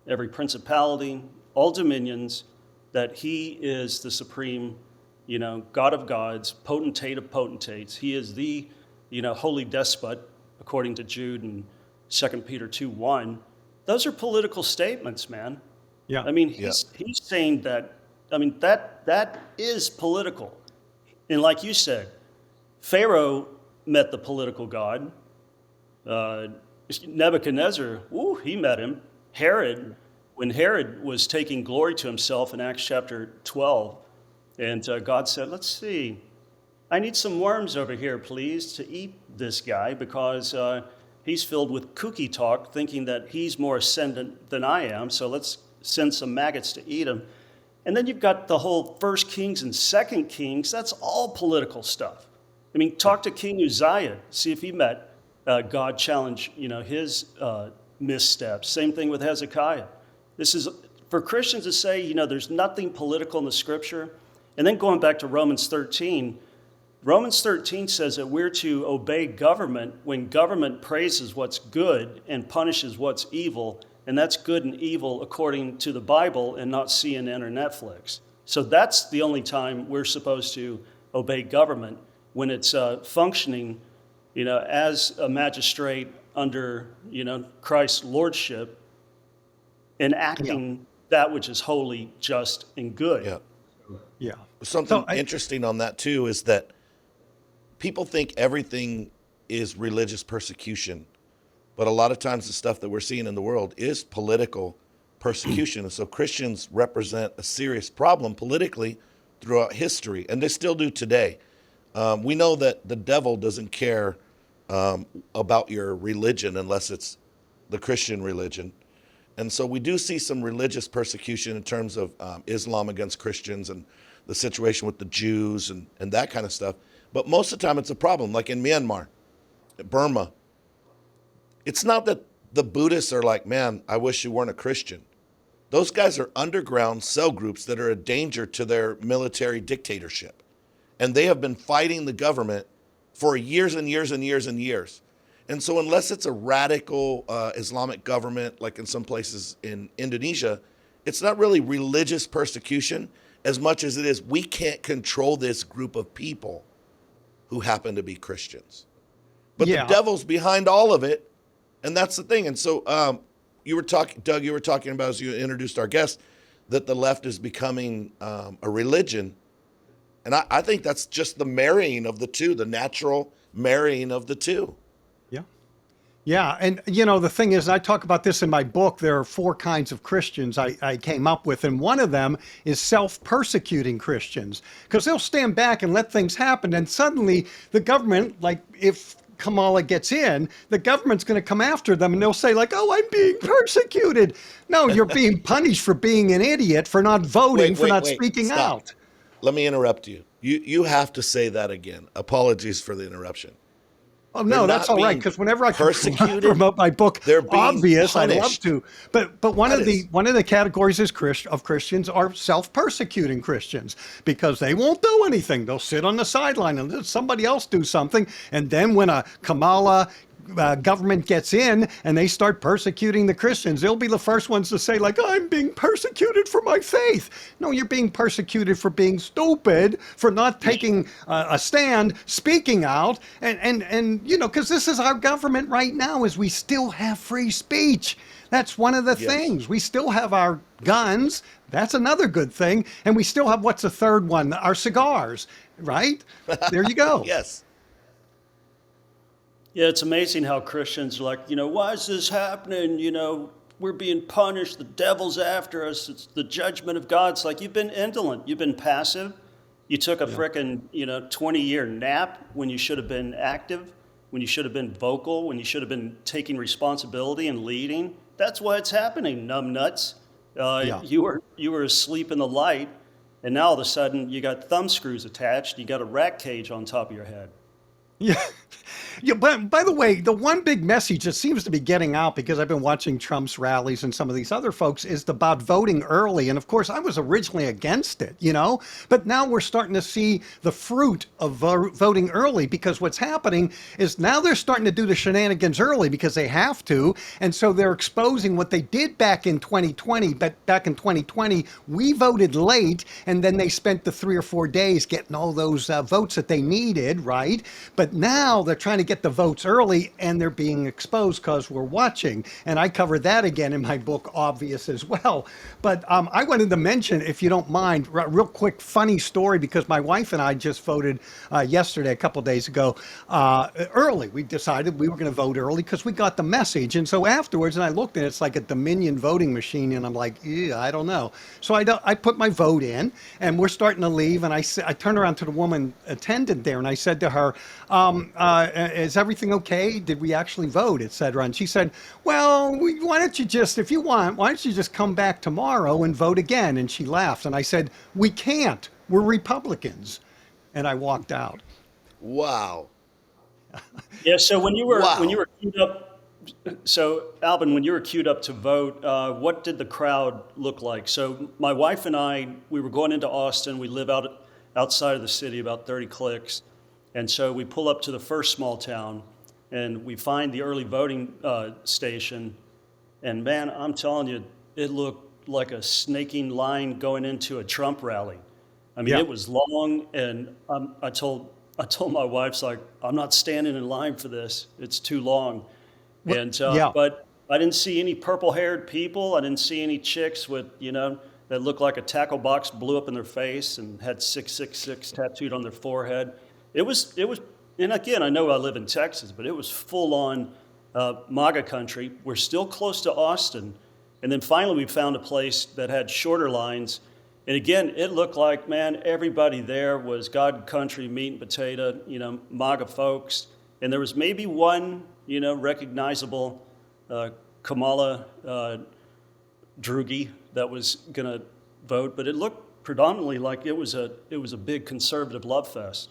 [SPEAKER 1] every principality, all dominions, that he is the supreme, God of gods, potentate of potentates. He is the, holy despot, according to Jude and 2 Peter 2:1. Those are political statements, man.
[SPEAKER 4] Yeah.
[SPEAKER 1] I mean, he's saying that, that is political. And like you said, Pharaoh met the political God. Nebuchadnezzar, he met him. Herod, when Herod was taking glory to himself in Acts chapter 12, And God said, let's see, I need some worms over here, please, to eat this guy because he's filled with kooky talk, thinking that he's more ascendant than I am. So let's send some maggots to eat him. And then you've got the whole First Kings and Second Kings. That's all political stuff. I mean, talk to King Uzziah, see if he met God challenge, his missteps. Same thing with Hezekiah. This is for Christians to say, there's nothing political in the scripture. And then going back to Romans 13, Romans 13 says that we're to obey government when government praises what's good and punishes what's evil, and that's good and evil according to the Bible and not CNN or Netflix. So that's the only time we're supposed to obey government, when it's functioning, as a magistrate under, Christ's lordship, and acting that which is holy, just, and good.
[SPEAKER 2] Yeah.
[SPEAKER 4] Yeah.
[SPEAKER 2] Something interesting on that too is that people think everything is religious persecution, but a lot of times the stuff that we're seeing in the world is political persecution. And so Christians represent a serious problem politically throughout history, and they still do today. We know that the devil doesn't care about your religion unless it's the Christian religion. And so we do see some religious persecution in terms of Islam against Christians and the situation with the Jews and that kind of stuff. But most of the time it's a problem, like in Myanmar, Burma. It's not that the Buddhists are like, man, I wish you weren't a Christian. Those guys are underground cell groups that are a danger to their military dictatorship. And they have been fighting the government for years and years and years and years. And so unless it's a radical Islamic government, like in some places in Indonesia, it's not really religious persecution as much as it is we can't control this group of people who happen to be Christians. But the devil's behind all of it, and that's the thing. And so Doug, you were talking about, as you introduced our guest, that the left is becoming a religion. And I think that's just the marrying of the two, the natural marrying of the two.
[SPEAKER 4] Yeah. And, the thing is, I talk about this in my book. There are 4 kinds of Christians I came up with. And one of them is self-persecuting Christians, because they'll stand back and let things happen. And suddenly the government, like if Kamala gets in, the government's going to come after them and they'll say like, oh, I'm being persecuted. No, you're being punished for being an idiot, for not voting, for not speaking out.
[SPEAKER 2] Let me interrupt you. You have to say that again. Apologies for the interruption.
[SPEAKER 4] Oh, no, that's all right, because whenever I promote my book, obvious, I love to. But one of the categories of Christians are self-persecuting Christians, because they won't do anything. They'll sit on the sideline and let somebody else do something. And then when a Kamala government gets in and they start persecuting the Christians, they'll be the first ones to say like, I'm being persecuted for my faith. No, you're being persecuted for being stupid, for not taking a stand, speaking out. And because this is our government right now, is we still have free speech. That's one of the things. We still have our guns. That's another good thing. And we still have, what's the third one? Our cigars, right? There you go.
[SPEAKER 2] Yes.
[SPEAKER 1] Yeah, it's amazing how Christians are like, why is this happening? We're being punished. The devil's after us. It's the judgment of God. It's like, you've been indolent. You've been passive. You took a frickin', 20-year nap when you should have been active, when you should have been vocal, when you should have been taking responsibility and leading. That's why it's happening, numbnuts. You were asleep in the light, and now all of a sudden you got thumb screws attached. You got a rat cage on top of your head.
[SPEAKER 4] Yeah. Yeah, but by the way, the one big message that seems to be getting out, because I've been watching Trump's rallies and some of these other folks, is about voting early. And of course, I was originally against it, but now we're starting to see the fruit of voting early, because what's happening is now they're starting to do the shenanigans early because they have to. And so they're exposing what they did back in 2020. But back in 2020, we voted late, and then they spent the 3 or 4 days getting all those votes that they needed, right? But But now they're trying to get the votes early, and they're being exposed because we're watching. And I cover that again in my book, Obvious, as well. But I wanted to mention, if you don't mind, real quick, funny story, because my wife and I just voted yesterday, a couple of days ago, early. We decided we were going to vote early because we got the message. And so afterwards, and I looked, and it's like a Dominion voting machine, and I'm like, I don't know. So I put my vote in, and we're starting to leave, and I turned around to the woman attendant there, and I said to her, is everything okay? Did we actually vote, et cetera? And she said, well, why don't you just, if you want, why don't you just come back tomorrow and vote again? And she laughed, and I said, we can't. We're Republicans. And I walked out.
[SPEAKER 2] Wow.
[SPEAKER 1] Yeah. So when you were
[SPEAKER 2] Wow.
[SPEAKER 1] queued up, so Albin, when you were queued up to vote, what did the crowd look like? So my wife and I, we were going into Austin. We live outside of the city, about 30 clicks, and so we pull up to the first small town, and we find the early voting station. And man, I'm telling you, it looked like a snaking line going into a Trump rally. I mean,
[SPEAKER 4] Yeah.
[SPEAKER 1] it was long, and I told my wife, like, I'm not standing in line for this. It's too long. And
[SPEAKER 4] yeah.
[SPEAKER 1] but I didn't see any purple-haired people. I didn't see any chicks with, that looked like a tackle box blew up in their face and had 666 tattooed on their forehead. It was, and again, I know I live in Texas, but it was full-on MAGA country. We're still close to Austin. And then finally we found a place that had shorter lines. And again, it looked like, man, everybody there was God, country, meat and potato, MAGA folks. And there was maybe one, recognizable Kamala Drugi that was going to vote, but it looked predominantly like it was a big conservative love fest.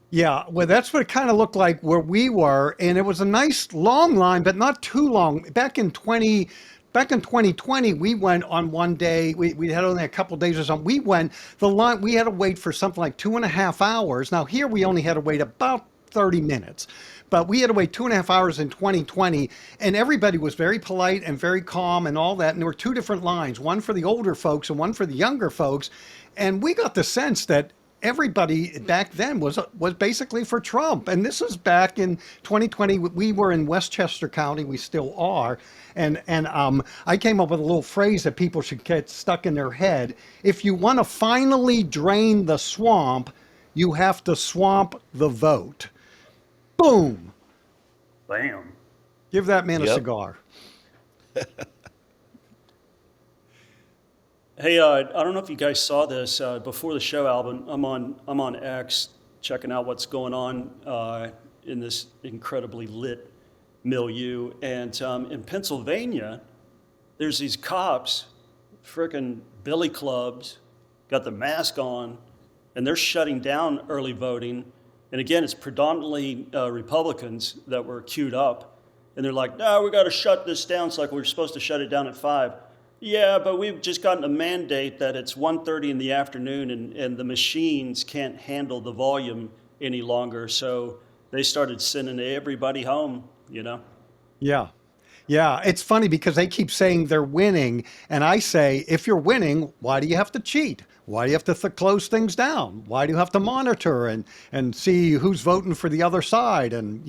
[SPEAKER 4] Yeah, well, that's what it kind of looked like where we were, and it was a nice long line, but not too long. Back in 2020, we went on one day. We had only a couple days or something. We went the line. We had to wait for something like 2.5 hours. Now here we only had to wait about 30 minutes, but we had to wait 2.5 hours in 2020, and everybody was very polite and very calm and all that. And there were two different lines, one for the older folks and one for the younger folks, and we got the sense that everybody back then was basically for Trump. And this was back in 2020. We were in Westchester County. We still are. And I came up with a little phrase that people should get stuck in their head. If you want to finally drain the swamp, you have to swamp the vote. Boom.
[SPEAKER 1] Bam.
[SPEAKER 4] Give that man a
[SPEAKER 2] Yep.
[SPEAKER 4] cigar.
[SPEAKER 1] Hey, I don't know if you guys saw this before the show, Albin. I'm on X checking out what's going on in this incredibly lit milieu, and in Pennsylvania, there's these cops, frickin' billy clubs, got the mask on, and they're shutting down early voting. And again, it's predominantly Republicans that were queued up, and they're like, "No, we got to shut this down." It's like we're supposed to shut it down at 5. Yeah, but we've just gotten a mandate that it's 1:30 in the afternoon, and the machines can't handle the volume any longer. So they started sending everybody home,
[SPEAKER 4] Yeah. Yeah. It's funny because they keep saying they're winning. And I say, if you're winning, why do you have to cheat? Why do you have to close things down? Why do you have to monitor and see who's voting for the other side? And,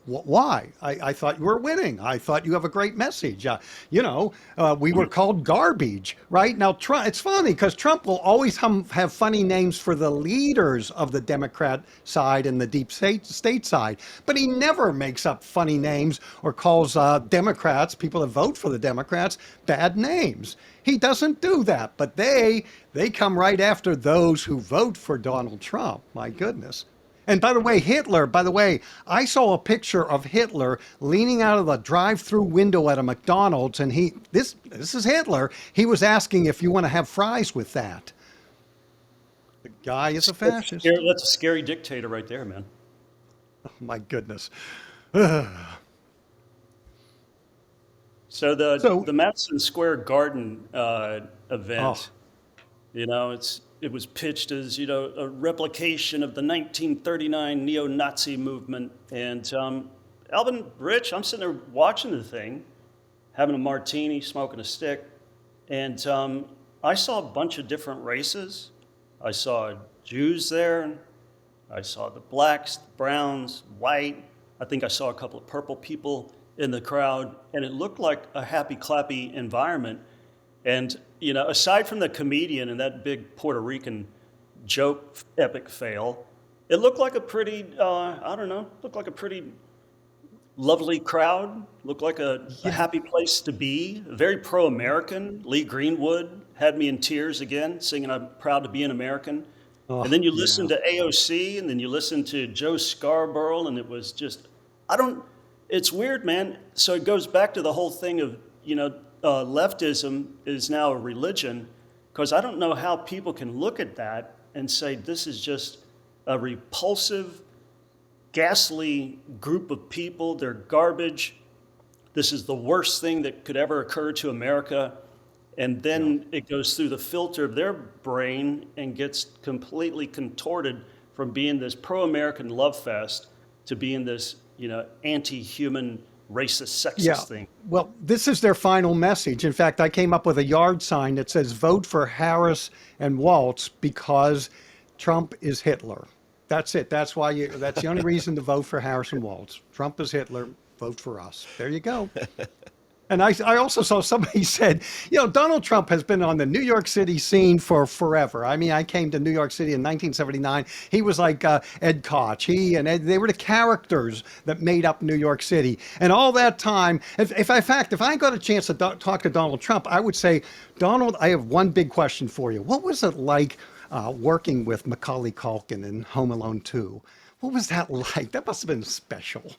[SPEAKER 4] why? I thought you were winning. I thought you have a great message. We were called garbage, right? Now, Trump, it's funny because Trump will always have funny names for the leaders of the Democrat side and the deep state side, but he never makes up funny names or calls Democrats, people that vote for the Democrats, bad names. He doesn't do that, but they come right after those who vote for Donald Trump. My goodness. And by the way, I saw a picture of Hitler leaning out of the drive-through window at a McDonald's, and this is Hitler. He was asking if you want to have fries with that. The guy is a fascist.
[SPEAKER 1] That's a scary dictator right there, man.
[SPEAKER 4] Oh, my goodness.
[SPEAKER 1] So the Madison Square Garden event,
[SPEAKER 4] Oh.
[SPEAKER 1] it was pitched as a replication of the 1939 neo-Nazi movement. And Albin, Rich, I'm sitting there watching the thing, having a martini, smoking a stick, and I saw a bunch of different races. I saw Jews there. I saw the blacks, the browns, white. I think I saw a couple of purple people in the crowd, and it looked like a happy, clappy environment. And, aside from the comedian and that big Puerto Rican joke epic fail, it looked like a pretty, looked like a pretty lovely crowd, looked like a happy place to be, very pro-American. Lee Greenwood had me in tears again, singing I'm proud to be an American.
[SPEAKER 4] Oh,
[SPEAKER 1] And then you listen to AOC, and then you listen to Joe Scarborough, and it was just, it's weird, man. So it goes back to the whole thing of, leftism is now a religion, because I don't know how people can look at that and say this is just a repulsive, ghastly group of people. They're garbage. This is the worst thing that could ever occur to America. And then it goes through the filter of their brain and gets completely contorted from being this pro-American love fest to being this, anti-human, racist, sexist thing.
[SPEAKER 4] Well, this is their final message. In fact, I came up with a yard sign that says vote for Harris and Waltz because Trump is Hitler. That's it. That's the only reason to vote for Harris and Waltz. Trump is Hitler. Vote for us. There you go. And I also saw somebody said, Donald Trump has been on the New York City scene for forever. I mean, I came to New York City in 1979. He was like Ed Koch. He and Ed, they were the characters that made up New York City. And all that time, if I got a chance to talk to Donald Trump, I would say, Donald, I have one big question for you. What was it like working with Macaulay Culkin in Home Alone 2? What was that like? That must have been special.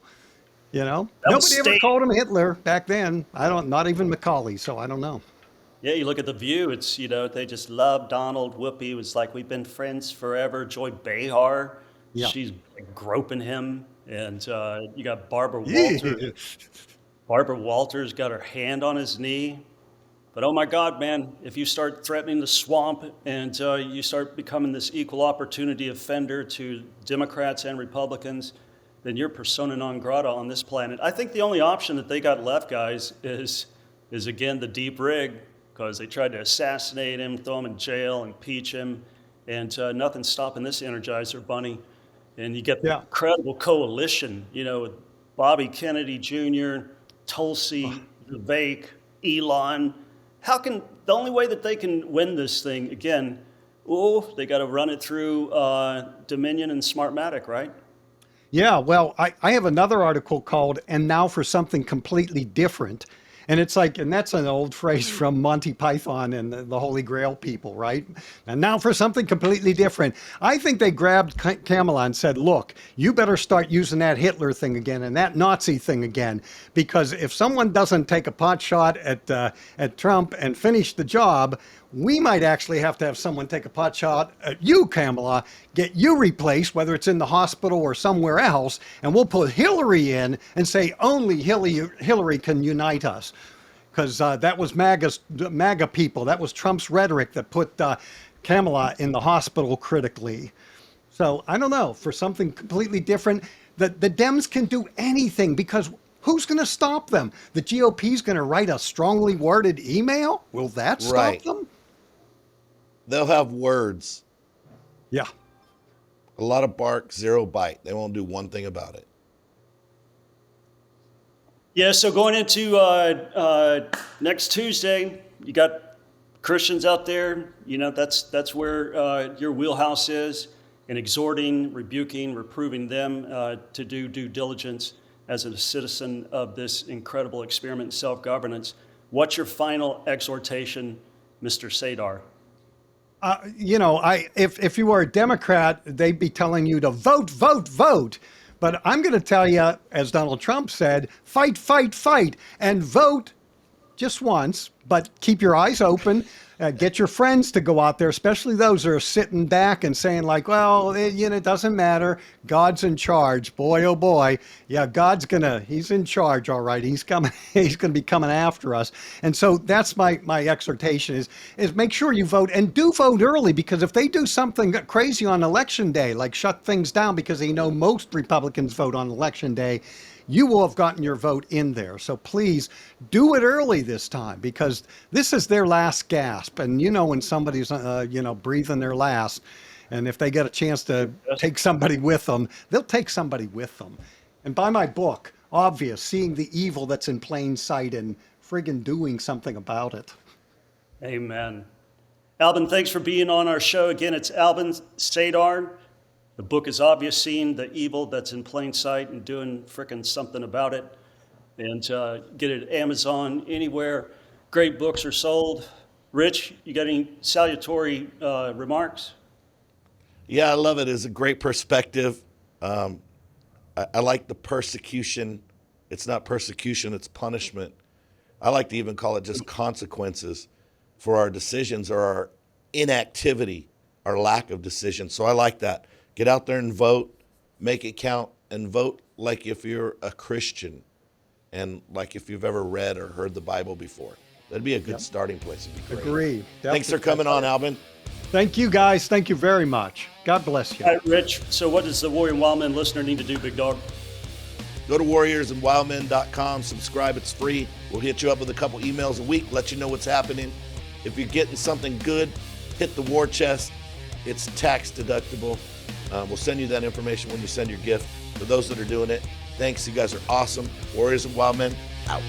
[SPEAKER 4] Nobody ever called him Hitler back then. Not even Macaulay, so I don't know.
[SPEAKER 1] Yeah, you look at The View, it's, they just love Donald. Whoopi was like, we've been friends forever. Joy Behar, she's groping him. And you got Barbara Walters. Barbara Walters got her hand on his knee. But oh my God, man, if you start threatening the swamp and you start becoming this equal opportunity offender to Democrats and Republicans, then you're persona non grata on this planet. I think the only option that they got left, guys, is again the deep rig, because they tried to assassinate him, throw him in jail, impeach him, and nothing's stopping this Energizer Bunny. And you get the incredible coalition, with Bobby Kennedy Jr., Tulsi, Vivek, Elon. The only way that they can win this thing, again, they got to run it through Dominion and Smartmatic, right?
[SPEAKER 4] Yeah, well, I have another article called "And Now for Something Completely Different." And it's like, and that's an old phrase from Monty Python and the Holy Grail people, right? And now for something completely different. I think they grabbed Kamala and said, look, you better start using that Hitler thing again and that Nazi thing again. Because if someone doesn't take a pot shot at Trump and finish the job, we might actually have to have someone take a pot shot at you, Kamala, get you replaced, whether it's in the hospital or somewhere else, and we'll put Hillary in and say only Hillary can unite us. Because that was MAGA people. That was Trump's rhetoric that put Kamala in the hospital critically. So I don't know, for something completely different, the Dems can do anything because who's going to stop them? The GOP's going to write a strongly worded email? Will that stop them?
[SPEAKER 2] They'll have words.
[SPEAKER 4] Yeah.
[SPEAKER 2] A lot of bark, zero bite. They won't do one thing about it.
[SPEAKER 1] Yeah, so going into next Tuesday, you got Christians out there. That's where your wheelhouse is, in exhorting, rebuking, reproving them to do due diligence as a citizen of this incredible experiment in self-governance. What's your final exhortation, Mr. Sadar?
[SPEAKER 4] If you were a Democrat, they'd be telling you to vote, vote, vote. But I'm going to tell you, as Donald Trump said, fight, fight, fight, and vote just once, but keep your eyes open. Get your friends to go out there, especially those that are sitting back and saying like, well, it doesn't matter. God's in charge. Boy, oh boy. Yeah, he's in charge. All right. He's going to be coming after us. And so that's my exhortation is make sure you vote, and do vote early, because if they do something crazy on election day, like shut things down because they know most Republicans vote on election day, you will have gotten your vote in there. So please do it early this time, because this is their last gasp. And when somebody's, breathing their last, And if they get a chance to take somebody with them, they'll take somebody with them. And buy my book, Obvious, Seeing the Evil That's in Plain Sight and friggin' Doing Something About It.
[SPEAKER 1] Amen. Albin, thanks for being on our show. Again, it's Albin Sadar. The book is Obvious, Seeing the Evil That's in Plain Sight and Doing frickin' Something About It. And get it at Amazon, anywhere great books are sold. Rich, you got any salutatory remarks?
[SPEAKER 2] Yeah, I love it. It's a great perspective. I like the persecution. It's not persecution, it's punishment. I like to even call it just consequences for our decisions or our inactivity, our lack of decision. So I like that. Get out there and vote, make it count, and vote like if you're a Christian and like if you've ever read or heard the Bible before. That'd be a good starting place. It'd be great.
[SPEAKER 4] Agree.
[SPEAKER 2] Thanks for coming on, Albin.
[SPEAKER 4] Thank you, guys. Thank you very much. God bless you.
[SPEAKER 1] All right, Rich, so what does the Warrior and Wildmen listener need to do, big dog?
[SPEAKER 2] Go to warriorsandwildmen.com, subscribe, it's free. We'll hit you up with a couple emails a week, let you know what's happening. If you're getting something good, hit the war chest. It's tax deductible. We'll send you that information when you send your gift. For those that are doing it, thanks. You guys are awesome. Warriors and Wildmen, out.